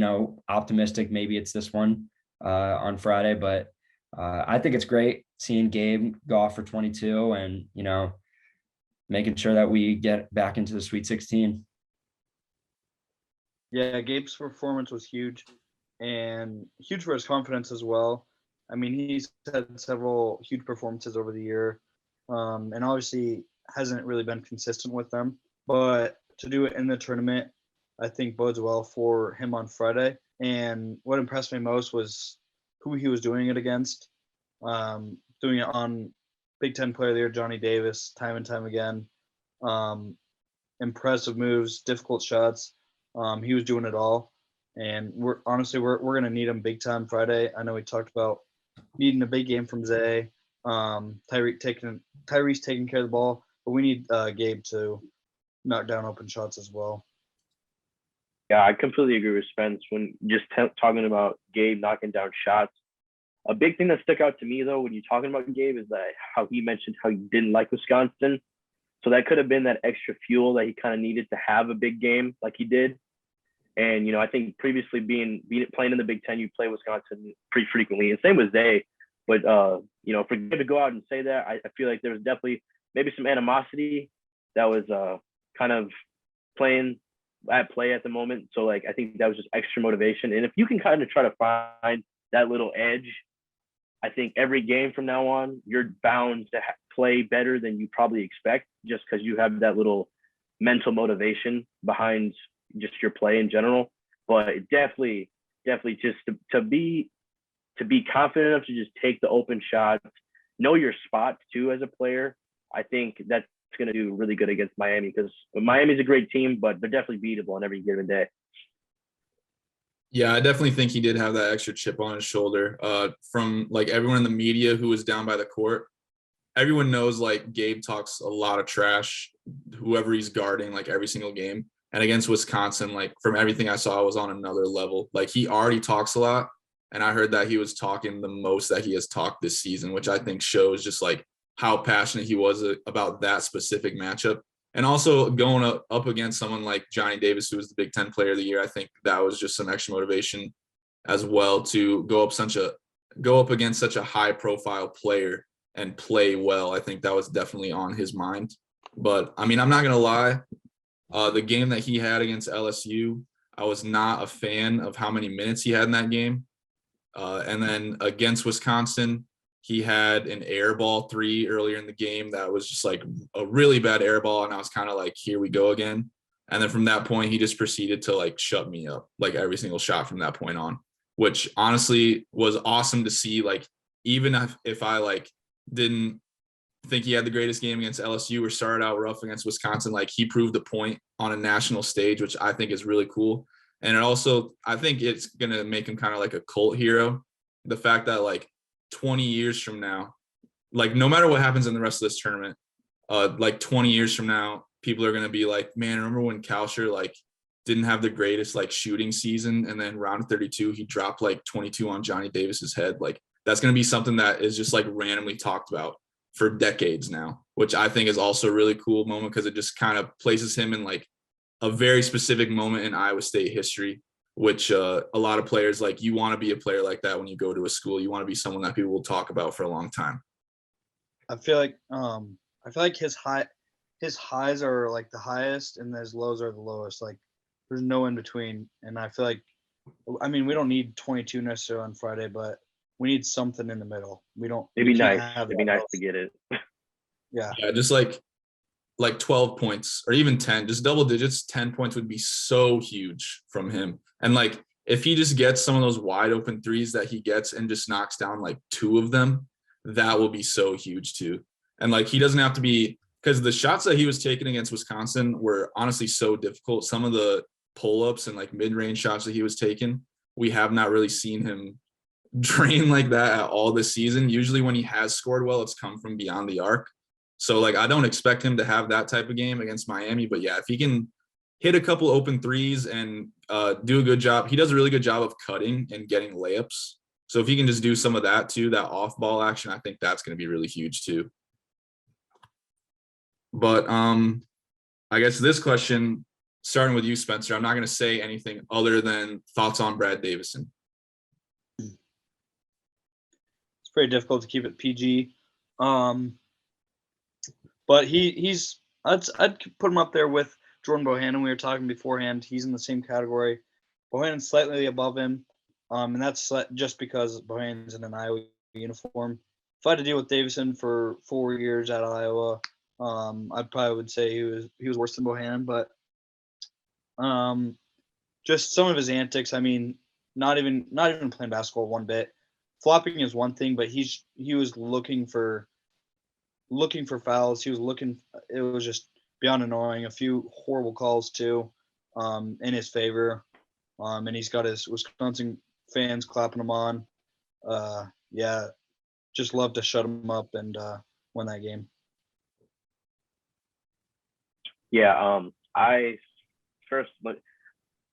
optimistic, maybe it's this one on Friday, but I think it's great seeing Gabe go off for 22 and, making sure that we get back into the Sweet 16. Yeah, Gabe's performance was huge and huge for his confidence as well. I mean, he's had several huge performances over the year, and obviously hasn't really been consistent with them. But to do it in the tournament, I think bodes well for him on Friday. And what impressed me most was who he was doing it against. Doing it on Big Ten Player of the Year Johnny Davis time and time again. Impressive moves, difficult shots. He was doing it all. And we're going to need him big time Friday. I know we talked about needing a big game from Zay, Tyrese taking care of the ball, but we need Gabe to knock down open shots as well. Yeah, I completely agree with Spence when just talking about Gabe knocking down shots. A big thing that stuck out to me, though, when you're talking about Gabe is that how he mentioned how he didn't like Wisconsin. So that could have been that extra fuel that he kind of needed to have a big game like he did. And, I think previously playing in the Big Ten, you play Wisconsin pretty frequently. And same with Zay. But, for him to go out and say that, I feel like there was definitely maybe some animosity that was kind of at play at the moment. So, I think that was just extra motivation. And if you can kind of try to find that little edge, I think every game from now on, you're bound to play better than you probably expect just because you have that little mental motivation behind just your play in general. But definitely just to be confident enough to just take the open shots, know your spots too as a player. I think that's going to do really good against Miami because Miami's a great team, but they're definitely beatable on every given day. Yeah, I definitely think he did have that extra chip on his shoulder. From everyone in the media who was down by the court, everyone knows Gabe talks a lot of trash, whoever he's guarding, every single game. And against Wisconsin, from everything I saw, was on another level. He already talks a lot, and I heard that he was talking the most that he has talked this season, which I think shows just how passionate he was about that specific matchup. And also going up against someone like Johnny Davis, who was the Big Ten Player of the Year, I think that was just some extra motivation as well to go up against such a high-profile player and play well. I think that was definitely on his mind. But I mean, I'm not gonna lie, the game that he had against LSU, I was not a fan of how many minutes he had in that game. And then against Wisconsin, he had an air ball 3 earlier in the game that was just a really bad air ball. And I was kind of here we go again. And then from that point, he just proceeded to shut me up, every single shot from that point on, which honestly was awesome to see. Even if I didn't think he had the greatest game against LSU or started out rough against Wisconsin, he proved the point on a national stage, which I think is really cool. And it also, I think it's going to make him kind of a cult hero. The fact that 20 years from now, no matter what happens in the rest of this tournament, 20 years from now, people are going to be man, remember when Kalsher didn't have the greatest shooting season, and then round 32 he dropped 22 on Johnny Davis's head. That's going to be something that is just randomly talked about for decades now, which I think is also a really cool moment because it just kind of places him in a very specific moment in Iowa State history, which a lot of players you want to be a player like that when you go to a school. You want to be someone that people will talk about for a long time. I feel like his highs are the highest and his lows are the lowest. There's no in between. And I feel we don't need 22 necessarily on Friday, but we need something in the middle. It'd be nice to get it. Yeah. Yeah, just like 12 points or even 10, just double digits, 10 points would be so huge from him. And like, if he just gets some of those wide open threes that he gets and just knocks down like 2 of them, that will be so huge too. And like, he doesn't have to be, because the shots that he was taking against Wisconsin were honestly so difficult. Some of the pull-ups and like mid-range shots that he was taking, we have not really seen him drain like that at all this season. Usually when he has scored well, it's come from beyond the arc. So like, I don't expect him to have that type of game against Miami, but yeah, if he can hit a couple open threes and do a good job, he does a really good job of cutting and getting layups. So if he can just do some of that too, that off ball action, I think that's going to be really huge too. But I guess this question, starting with you, Spencer, I'm not going to say anything other than thoughts on Brad Davison. It's pretty difficult to keep it PG. But I'd put him up there with Jordan Bohannon. We were talking beforehand. He's in the same category. Bohannon's slightly above him. And that's just because Bohannon's in an Iowa uniform. If I had to deal with Davison for 4 years at Iowa, I'd probably would say he was worse than Bohannon, but just some of his antics. I mean, not even playing basketball one bit. Flopping is one thing, but he was looking for fouls. It was just beyond annoying. A few horrible calls too, in his favor. And he's got his Wisconsin fans clapping him on. Yeah, just love to shut him up and win that game. Yeah, I first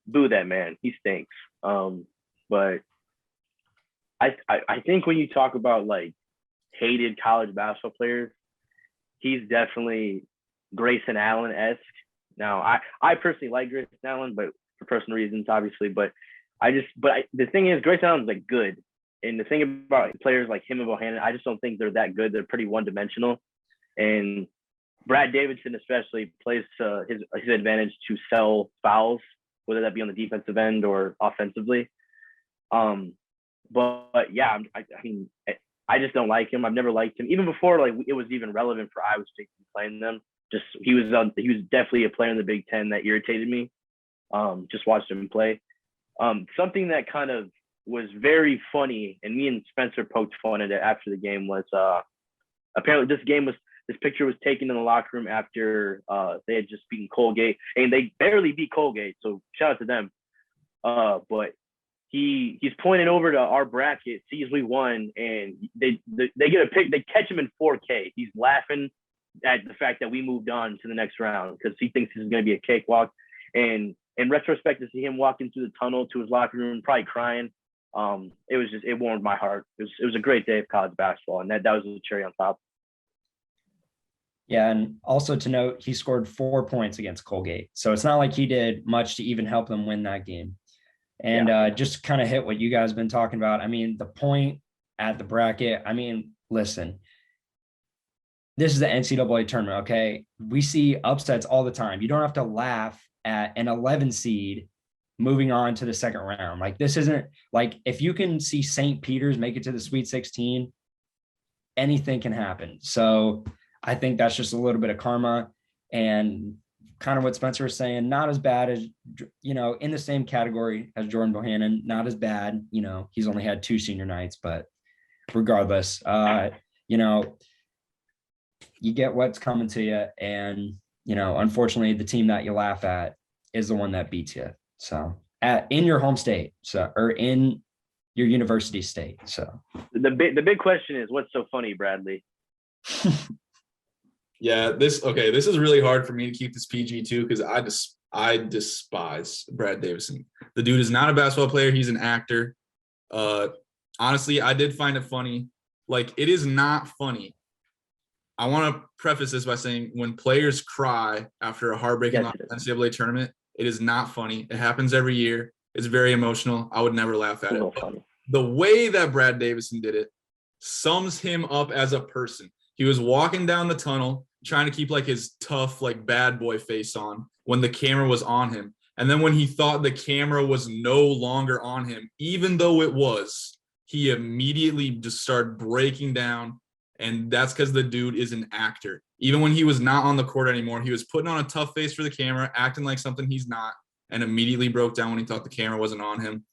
boo that man. He stinks. But I think when you talk about like hated college basketball players, he's definitely Grayson Allen-esque. Now, I personally like Grayson Allen, but for personal reasons, obviously. But the thing is, Grayson Allen's like good. And the thing about players like him and Bohannon, I just don't think they're that good. They're pretty one-dimensional. And Brad Davidson especially plays his advantage to sell fouls, whether that be on the defensive end or offensively. But yeah, I mean, I just don't like him. I've never liked him, even before like it was even relevant for Iowa State to be playing them. Just he was definitely a player in the Big Ten that irritated me. Just watched him play. Something that kind of was very funny, and me and Spencer poked fun at it after the game, was apparently this picture was taken in the locker room after they had just beaten Colgate, and they barely beat Colgate, so shout out to them. But he's pointing over to our bracket, sees we won, and they get a pic. They catch him in 4K. He's laughing at the fact that we moved on to the next round because he thinks this is going to be a cakewalk. And in retrospect, to see him walking through the tunnel to his locker room, probably crying, it warmed my heart. It was a great day of college basketball, and that was the cherry on top. Yeah, and also to note, he scored 4 points against Colgate. So it's not like he did much to even help them win that game. And just kind of hit what you guys have been talking about. I mean, the point at the bracket, I mean, listen, this is the NCAA tournament, okay? We see upsets all the time. You don't have to laugh at an 11 seed moving on to the second round. Like, this isn't like, if you can see St. Peter's make it to the Sweet 16, anything can happen. So I think that's just a little bit of karma, and kind of what Spencer was saying, not as bad as, in the same category as Jordan Bohannon, not as bad. He's only had 2 senior nights, but regardless, you get what's coming to you. And, unfortunately, the team that you laugh at is the one that beats you. So in your home state, or in your university state. So the big question is, what's so funny, Bradley? Yeah, this is really hard for me to keep this PG too, because I despise Brad Davison. The dude is not a basketball player. He's an actor. Honestly, I did find it funny. Like, it is not funny. I want to preface this by saying, when players cry after a heartbreaking NCAA tournament, it is not funny. It happens every year. It's very emotional. I would never laugh at it. Funny. The way that Brad Davison did it sums him up as a person. He was walking down the tunnel, trying to keep like his tough, like bad boy face on when the camera was on him. And then when he thought the camera was no longer on him, even though it was, he immediately just started breaking down, And that's because the dude is an actor. Even when he was not on the court anymore, he was putting on a tough face for the camera, acting like something he's not, and immediately broke down when he thought the camera wasn't on him.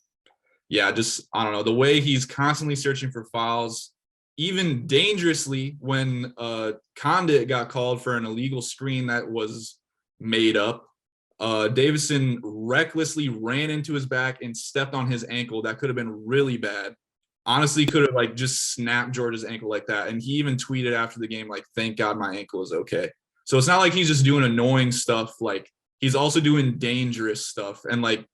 Yeah, just, I don't know, the way he's constantly searching for fouls, even dangerously when Condit got called for an illegal screen that was made up. Davison recklessly ran into his back and stepped on his ankle. That could have been really bad. Honestly, could have like just snapped George's ankle like that. And he even tweeted after the game, like, thank God my ankle is okay. So it's not like he's just doing annoying stuff. Like, he's also doing dangerous stuff and like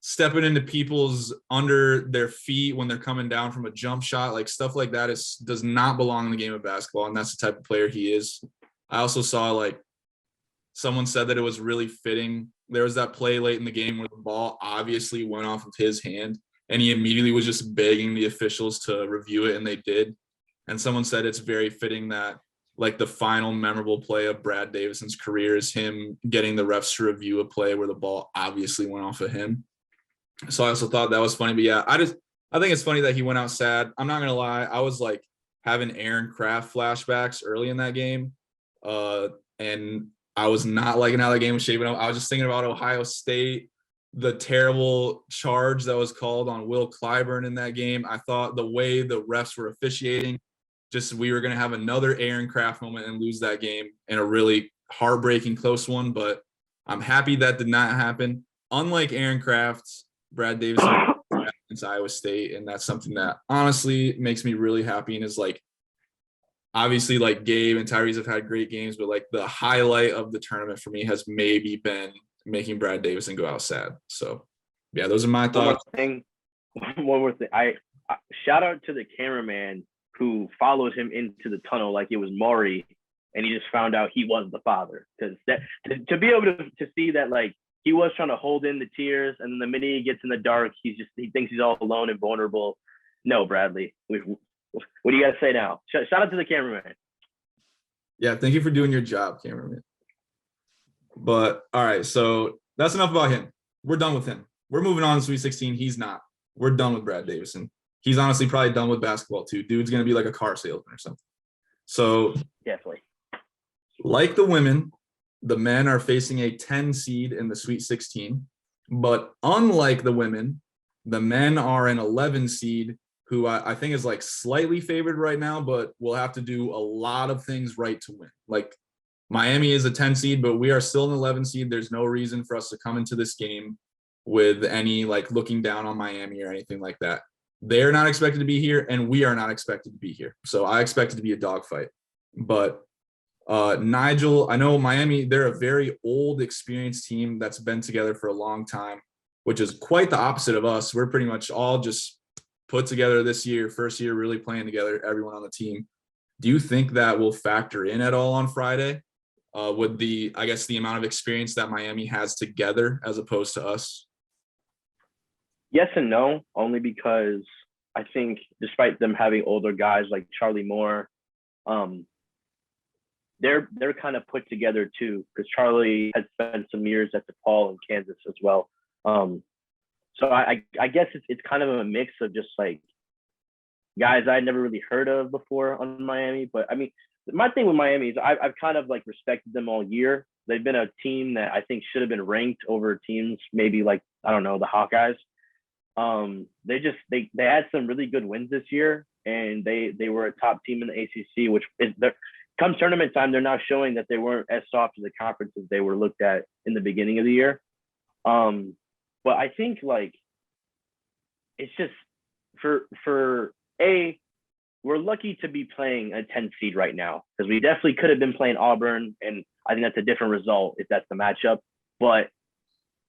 stepping into people's under their feet when they're coming down from a jump shot. Like, stuff like that does not belong in the game of basketball. And that's the type of player he is. I also saw like someone said that it was really fitting. There was that play late in the game where the ball obviously went off of his hand. And he immediately was just begging the officials to review it, and they did. And someone said it's very fitting that, like, the final memorable play of Brad Davison's career is him getting the refs to review a play where the ball obviously went off of him. So I also thought that was funny. But yeah, I think it's funny that he went out sad. I'm not gonna lie, I was like having Aaron Kraft flashbacks early in that game, and I was not liking how that game was shaping up. I was just thinking about Ohio State. The terrible charge that was called on Will Clyburn in that game. I thought the way the refs were officiating, just we were going to have another Aaron Kraft moment and lose that game in a really heartbreaking close one. But I'm happy that did not happen. Unlike Aaron Kraft, Brad Davison against Iowa State. And that's something that honestly makes me really happy and is like, obviously like Gabe and Tyrese have had great games, but like the highlight of the tournament for me has maybe been making Brad Davison go out sad. So yeah, those are my thoughts. One more thing. I shout out to the cameraman who followed him into the tunnel like it was Maury, and he just found out he was the father. Because that to be able to see that, like, he was trying to hold in the tears, and then the minute he gets in the dark, he thinks he's all alone and vulnerable. No, Bradley. What do you got to say now? Shout out to the cameraman. Yeah, thank you for doing your job, cameraman. But all right, so that's enough about him. We're done with him. We're moving on to Sweet 16. He's not. We're done with Brad Davison. He's honestly probably done with basketball too. Dude's gonna be like a car salesman or something. So definitely. Like the women, the men are facing a 10 seed in the Sweet 16. But unlike the women, the men are an 11 seed who I think is like slightly favored right now, but will have to do a lot of things right to win. Like, Miami is a 10 seed, but we are still an 11 seed. There's no reason for us to come into this game with any like looking down on Miami or anything like that. They're not expected to be here, and we are not expected to be here. So I expect it to be a dogfight. But Nigel, I know Miami, they're a very old, experienced team that's been together for a long time, which is quite the opposite of us. We're pretty much all just put together this year, first year really playing together, everyone on the team. Do you think that will factor in at all on Friday? With the amount of experience that Miami has together as opposed to us? Yes and no, only because I think despite them having older guys like Charlie Moore, they're kind of put together too, because Charlie has spent some years at DePaul in Kansas as well. So I guess it's kind of a mix of just like guys I'd never really heard of before on Miami. But I mean, my thing with Miami is I've kind of like respected them all year. They've been a team that I think should have been ranked over teams, maybe like, I don't know, the Hawkeyes. They had some really good wins this year, and they were a top team in the ACC, which is come tournament time, they're now showing that they weren't as soft as the conferences they were looked at in the beginning of the year. But I think like it's just we're lucky to be playing a 10 seed right now, because we definitely could have been playing Auburn, and I think that's a different result if that's the matchup. But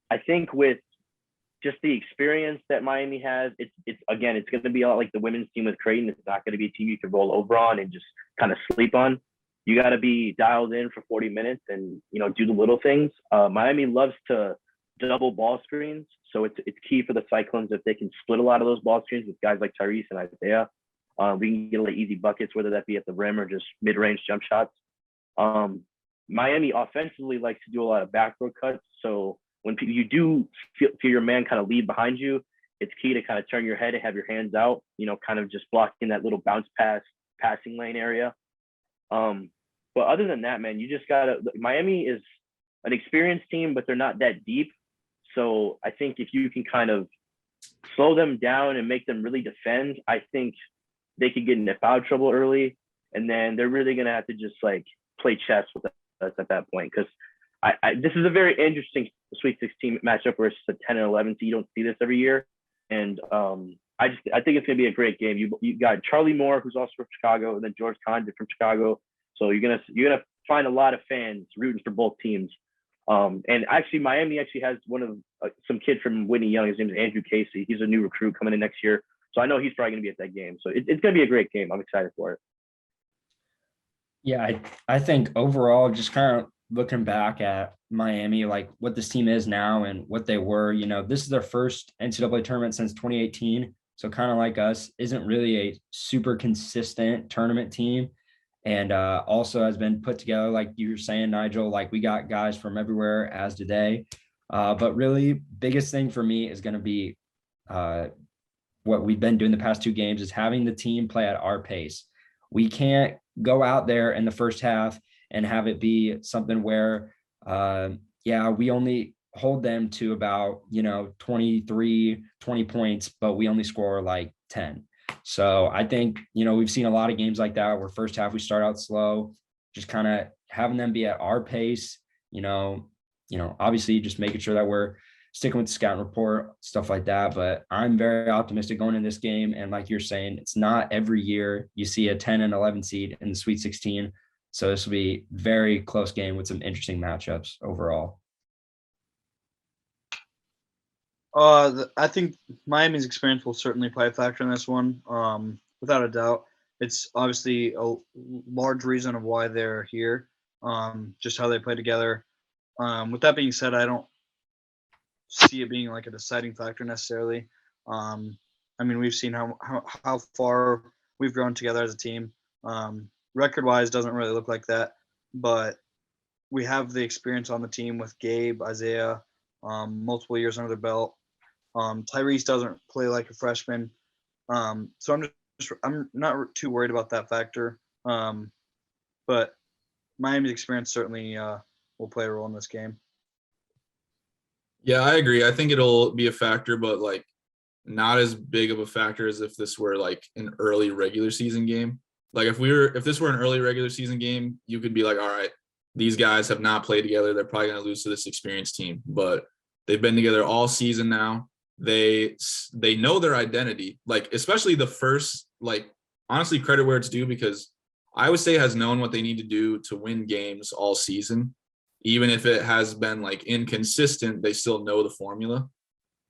I think with just the experience that Miami has, it's going to be a lot like the women's team with Creighton. It's not going to be a team you can roll over on and just kind of sleep on. You got to be dialed in for 40 minutes and, do the little things. Miami loves to double ball screens, so it's key for the Cyclones if they can split a lot of those ball screens with guys like Tyrese and Isaiah. We can get like easy buckets, whether that be at the rim or just mid-range jump shots. Miami offensively likes to do a lot of backdoor cuts, so when you do feel your man kind of lead behind you, it's key to kind of turn your head and have your hands out, kind of just blocking that little bounce pass passing lane area. But other than that, man, you just gotta. Miami is an experienced team, but they're not that deep. So I think if you can kind of slow them down and make them really defend, I think they could get into foul trouble early, and then they're really gonna have to just like play chess with us at that point. Because this is a very interesting Sweet 16 matchup where it's a 10 and 11, so you don't see this every year. And I think it's gonna be a great game. You got Charlie Moore, who's also from Chicago, and then George Condit from Chicago. So you're gonna find a lot of fans rooting for both teams. And actually, Miami actually has one of some kid from Whitney Young. His name is Andrew Casey. He's a new recruit coming in next year. So I know he's probably gonna be at that game. So it's gonna be a great game. I'm excited for it. Yeah, I think overall, just kind of looking back at Miami, like what this team is now and what they were, this is their first NCAA tournament since 2018. So kind of like us, isn't really a super consistent tournament team. And also has been put together, like you were saying, Nigel, like we got guys from everywhere as today. But really biggest thing for me is going to be what we've been doing the past two games is having the team play at our pace. We can't go out there in the first half and have it be something where, we only hold them to about, 23, 20 points, but we only score like 10. So I think, we've seen a lot of games like that where first half we start out slow, just kind of having them be at our pace, obviously just making sure that we're sticking with the scouting report, stuff like that. But I'm very optimistic going in this game. And like you're saying, it's not every year you see a 10 and 11 seed in the Sweet 16. So this will be very close game with some interesting matchups overall. I think Miami's experience will certainly play a factor in this one, without a doubt. It's obviously a large reason of why they're here, just how they play together. With that being said, I don't see it being like a deciding factor necessarily. We've seen how far we've grown together as a team. Record-wise, doesn't really look like that, but we have the experience on the team with Gabe, Isaiah, multiple years under their belt. Tyrese doesn't play like a freshman, so I'm not too worried about that factor. But Miami's experience certainly will play a role in this game. Yeah, I agree. I think it'll be a factor, but like not as big of a factor as if this were like an early regular season game. Like if this were an early regular season game, you could be like, all right, these guys have not played together. They're probably going to lose to this experienced team, but they've been together all season now. They know their identity, like especially the first, like honestly credit where it's due, because Iowa State has known what they need to do to win games all season. Even if it has been like inconsistent, they still know the formula.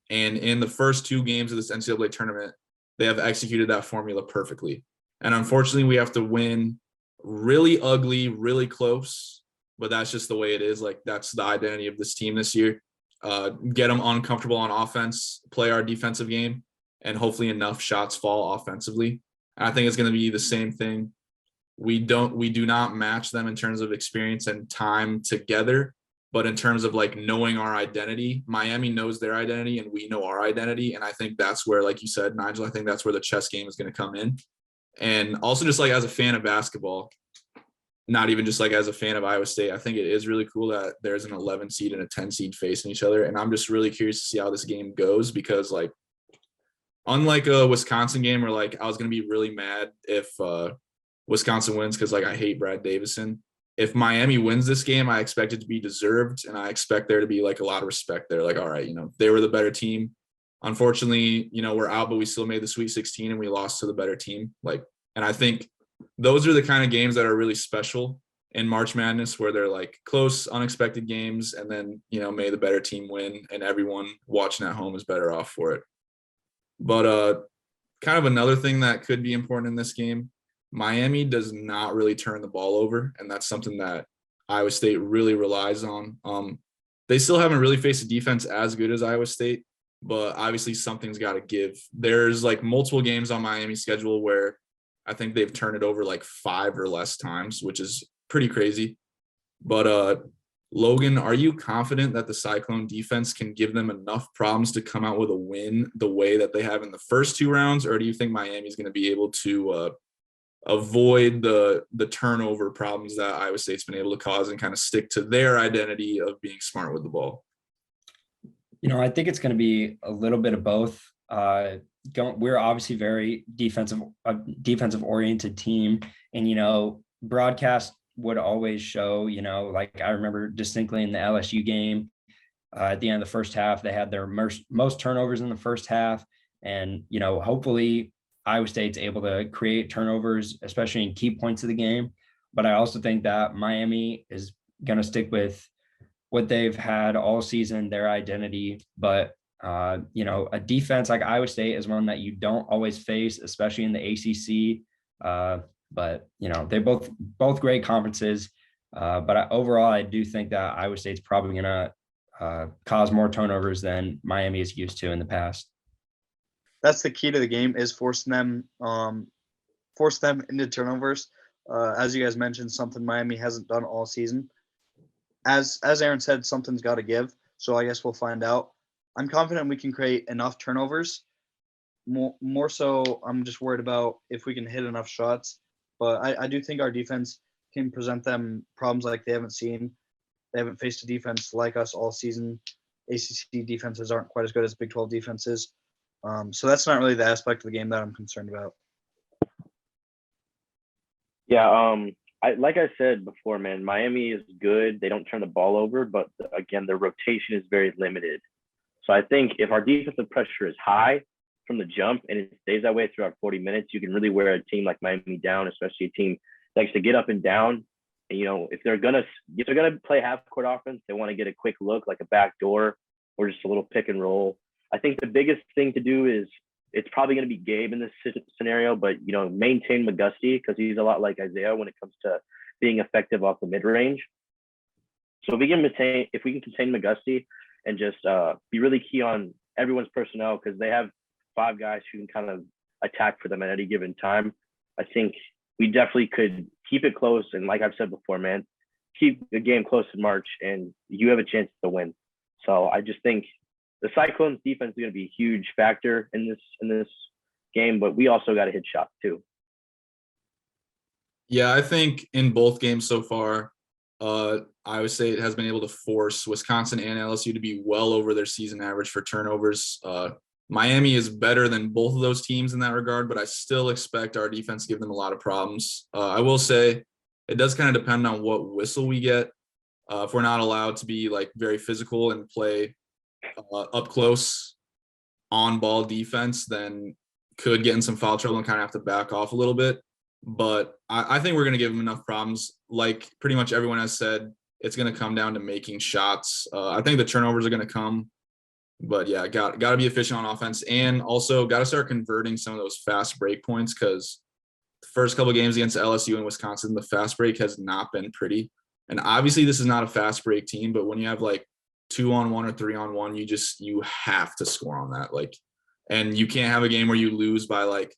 And in the first two games of this NCAA tournament, they have executed that formula perfectly. And unfortunately, we have to win really ugly, really close, but that's just the way it is. Like that's the identity of this team this year. Get them uncomfortable on offense, play our defensive game, and hopefully enough shots fall offensively. And I think it's going to be the same thing. We do not match them in terms of experience and time together, but in terms of like knowing our identity, Miami knows their identity and we know our identity. And I think that's where, like you said, Nigel, I think that's where the chess game is going to come in. And also just like as a fan of basketball, not even just like as a fan of Iowa State, I think it is really cool that there's an 11 seed and a 10 seed facing each other. And I'm just really curious to see how this game goes, because like, unlike a Wisconsin game where like I was going to be really mad if Wisconsin wins because like I hate Brad Davison. If Miami wins this game, I expect it to be deserved, and I expect there to be like a lot of respect there. Like, all right, they were the better team. Unfortunately, we're out, but we still made the Sweet 16 and we lost to the better team. Like, and I think those are the kind of games that are really special in March Madness, where they're like close, unexpected games, and then, may the better team win, and everyone watching at home is better off for it. But kind of another thing that could be important in this game, Miami does not really turn the ball over, and that's something that Iowa State really relies on. They still haven't really faced a defense as good as Iowa State, but obviously something's got to give. There's like multiple games on Miami's schedule where I think they've turned it over like 5 or less times, which is pretty crazy. But Logan, are you confident that the Cyclone defense can give them enough problems to come out with a win the way that they have in the first 2 rounds, or do you think Miami's going to be able to avoid the turnover problems that Iowa State's been able to cause and kind of stick to their identity of being smart with the ball? I think it's going to be a little bit of both. We're obviously very defensive oriented team, and broadcast would always show. Like I remember distinctly in the LSU game, at the end of the first half, they had their most turnovers in the first half, and hopefully Iowa State's able to create turnovers, especially in key points of the game. But I also think that Miami is going to stick with what they've had all season, their identity. But a defense like Iowa State is one that you don't always face, especially in the ACC. But they both great conferences. But overall, I do think that Iowa State's probably going to cause more turnovers than Miami is used to in the past. That's the key to the game, is force them into turnovers. As you guys mentioned, something Miami hasn't done all season. As Aaron said, something's got to give. So I guess we'll find out. I'm confident we can create enough turnovers. More so, I'm just worried about if we can hit enough shots. But I do think our defense can present them problems like they haven't seen. They haven't faced a defense like us all season. ACC defenses aren't quite as good as Big 12 defenses. So that's not really the aspect of the game that I'm concerned about. Yeah, like I said before, man, Miami is good. They don't turn the ball over, but again, their rotation is very limited. So I think if our defensive pressure is high from the jump and it stays that way throughout 40 minutes, you can really wear a team like Miami down, especially a team that likes to get up and down. And, if they're gonna play half court offense, they want to get a quick look, like a back door or just a little pick and roll. I think the biggest thing to do is, it's probably going to be Gabe in this scenario, but maintain McGusty, because he's a lot like Isaiah when it comes to being effective off the mid range. So if we can contain McGusty and just be really key on everyone's personnel, because they have 5 guys who can kind of attack for them at any given time, I think we definitely could keep it close. And like I've said before, man, keep the game close in March, and you have a chance to win. So I just think the Cyclones defense is going to be a huge factor in this game, but we also got to hit shots too. Yeah, I think in both games so far, Iowa State has been able to force Wisconsin and LSU to be well over their season average for turnovers. Miami is better than both of those teams in that regard, but I still expect our defense to give them a lot of problems. I will say it does kind of depend on what whistle we get. If we're not allowed to be like very physical and play up close on ball defense, then could get in some foul trouble and kind of have to back off a little bit. But I think we're going to give them enough problems. Like pretty much everyone has said, it's going to come down to making shots. I think the turnovers are going to come, but yeah, got to be efficient on offense, and also got to start converting some of those fast break points, because the first couple of games against LSU and Wisconsin, the fast break has not been pretty. And obviously this is not a fast break team, but when you have like 2-on-1 or 3-on-1, you have to score on that. And you can't have a game where you lose by like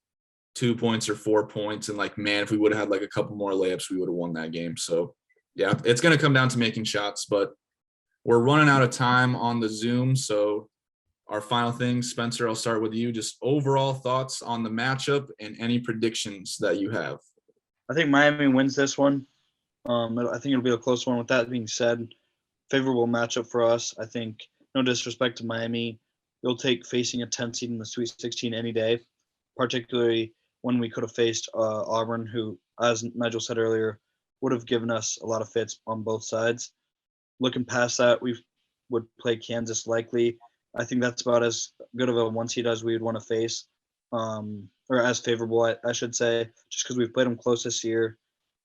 2 points or 4 points. And like, man, if we would have had like a couple more layups, we would have won that game. So yeah, it's going to come down to making shots, but we're running out of time on the Zoom. So our final thing, Spencer, I'll start with you. Just overall thoughts on the matchup and any predictions that you have. I think Miami wins this one. I think it'll be a close one. With that being said, favorable matchup for us. I think, no disrespect to Miami, you'll take facing a 10 seed in the Sweet 16 any day, particularly when we could have faced Auburn, who, as Nigel said earlier, would have given us a lot of fits on both sides. Looking past that, we would play Kansas likely. I think that's about as good of a 1 seed as we would want to face, or as favorable, I should say, just because we've played them close this year,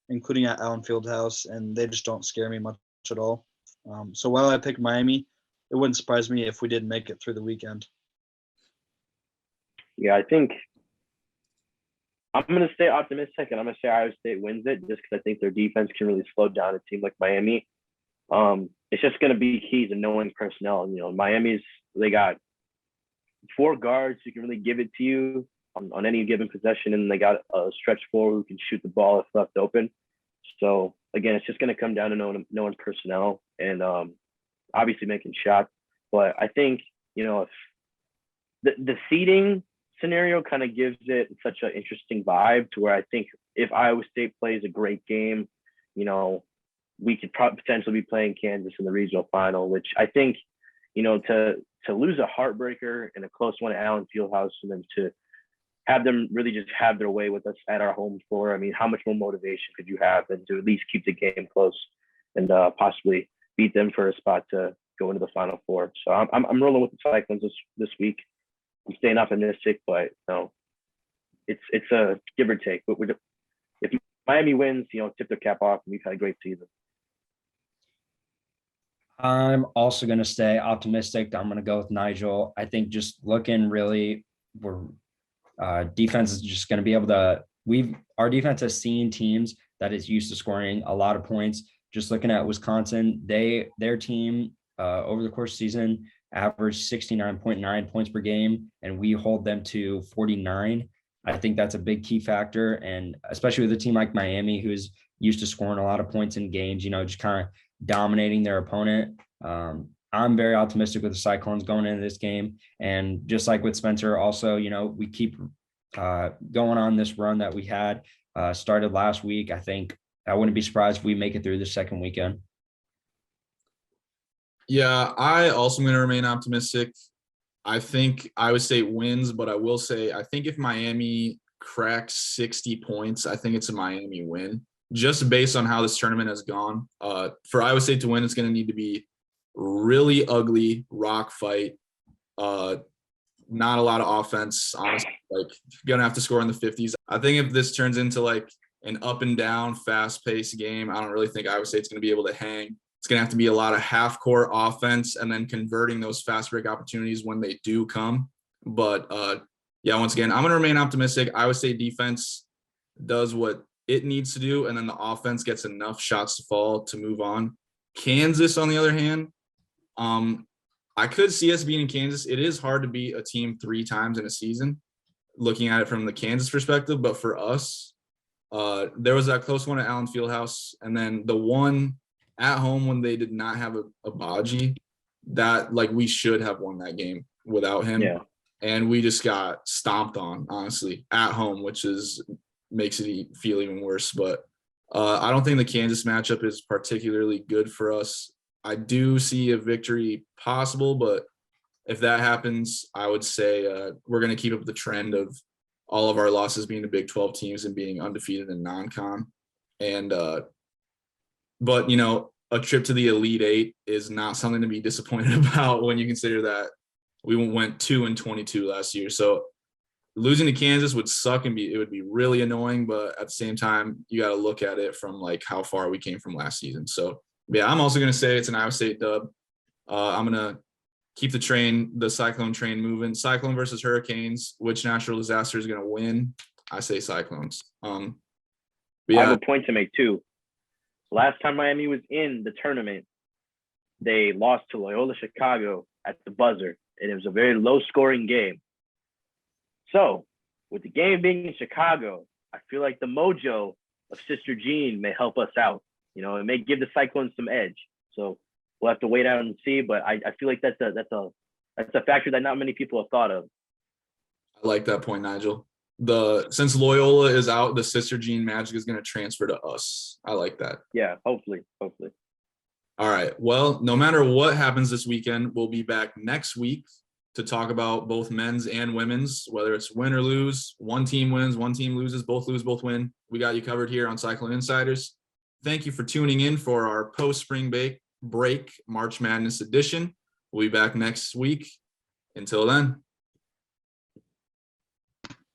including at Allen Fieldhouse, and they just don't scare me much at all. So while I pick Miami, it wouldn't surprise me if we did make it through the weekend. Yeah, I think I'm going to stay optimistic, and I'm going to say Iowa State wins it, just because I think their defense can really slow down a team like Miami. It's just going to be keys in knowing personnel. They got 4 guards who can really give it to you on any given possession, and they got a stretch forward who can shoot the ball if left open. So again, it's just going to come down to knowing personnel and obviously making shots. But I think if the seeding scenario kind of gives it such an interesting vibe to where I think if Iowa State plays a great game, you know, we could potentially be playing Kansas in the regional final, which I think, you know, to lose a heartbreaker in a close one at Allen Fieldhouse and then to have them really just have their way with us at our home floor. I mean, how much more motivation could you have than to at least keep the game close and possibly beat them for a spot to go into the Final Four? So I'm rolling with the Cyclones this week. I'm staying optimistic, but you know, it's a give or take. But if Miami wins, you know, tip their cap off, and we've had a great season. I'm also going to stay optimistic. I'm going to go with Nigel. I think just looking really, defense is just going to be able to, our defense has seen teams that is used to scoring a lot of points. Just looking at Wisconsin, their team over the course of the season averaged 69.9 points per game, and we hold them to 49. I think that's a big key factor. And especially with a team like Miami, who's used to scoring a lot of points in games, you know, just kind of dominating their opponent. I'm very optimistic with the Cyclones going into this game. And just like with Spencer, also, you know, we keep going on this run that we had started last week. I think I wouldn't be surprised if we make it through the second weekend. Yeah, I also am going to remain optimistic. I think Iowa State wins, but I will say I think if Miami cracks 60 points, I think it's a Miami win. Just based on how this tournament has gone. For Iowa State to win, it's going to need to be really ugly rock fight. Not a lot of offense, honestly. Like, going to have to score in the 50s. I think if this turns into like an up and down, fast-paced game, I don't really think Iowa State's going to be able to hang. It's going to have to be a lot of half-court offense and then converting those fast break opportunities when they do come. But, yeah, once again, I'm going to remain optimistic. Iowa State defense does what it needs to do, and then the offense gets enough shots to fall to move on. Kansas, on the other hand, I could see us beating Kansas. It is hard to beat a team 3 times in a season, looking at it from the Kansas perspective. But for us, there was that close one at Allen Fieldhouse, and then the one at home when they did not have a Baji, that like we should have won that game without him. Yeah. And we just got stomped on, honestly, at home, which makes it feel even worse. But I don't think the Kansas matchup is particularly good for us. I do see a victory possible, but if that happens, I would say we're going to keep up the trend of all of our losses being the Big 12 teams and being undefeated in non-con. And but, you know, a trip to the Elite Eight is not something to be disappointed about when you consider that we went 2-22 last year. So losing to Kansas would suck and it would be really annoying, but at the same time, you got to look at it from like how far we came from last season. So yeah, I'm also going to say it's an Iowa State dub. I'm going to keep the Cyclone train moving. Cyclone versus Hurricanes, which natural disaster is going to win? I say Cyclones. But yeah. I have a point to make too. Last time Miami was in the tournament, they lost to Loyola Chicago at the buzzer, and it was a very low-scoring game. So, with the game being in Chicago, I feel like the mojo of Sister Jean may help us out. You know, it may give the Cyclones some edge. So we'll have to wait out and see. But I feel like that's a factor that not many people have thought of. I like that point, Nigel. Since Loyola is out, the Sister Jean magic is going to transfer to us. I like that. Yeah, hopefully. All right. Well, no matter what happens this weekend, we'll be back next week to talk about both men's and women's, whether it's win or lose. One team wins, one team loses, both lose, both win. We got you covered here on Cyclone InCYders. Thank you for tuning in for our post-spring break March Madness edition. We'll be back next week. Until then.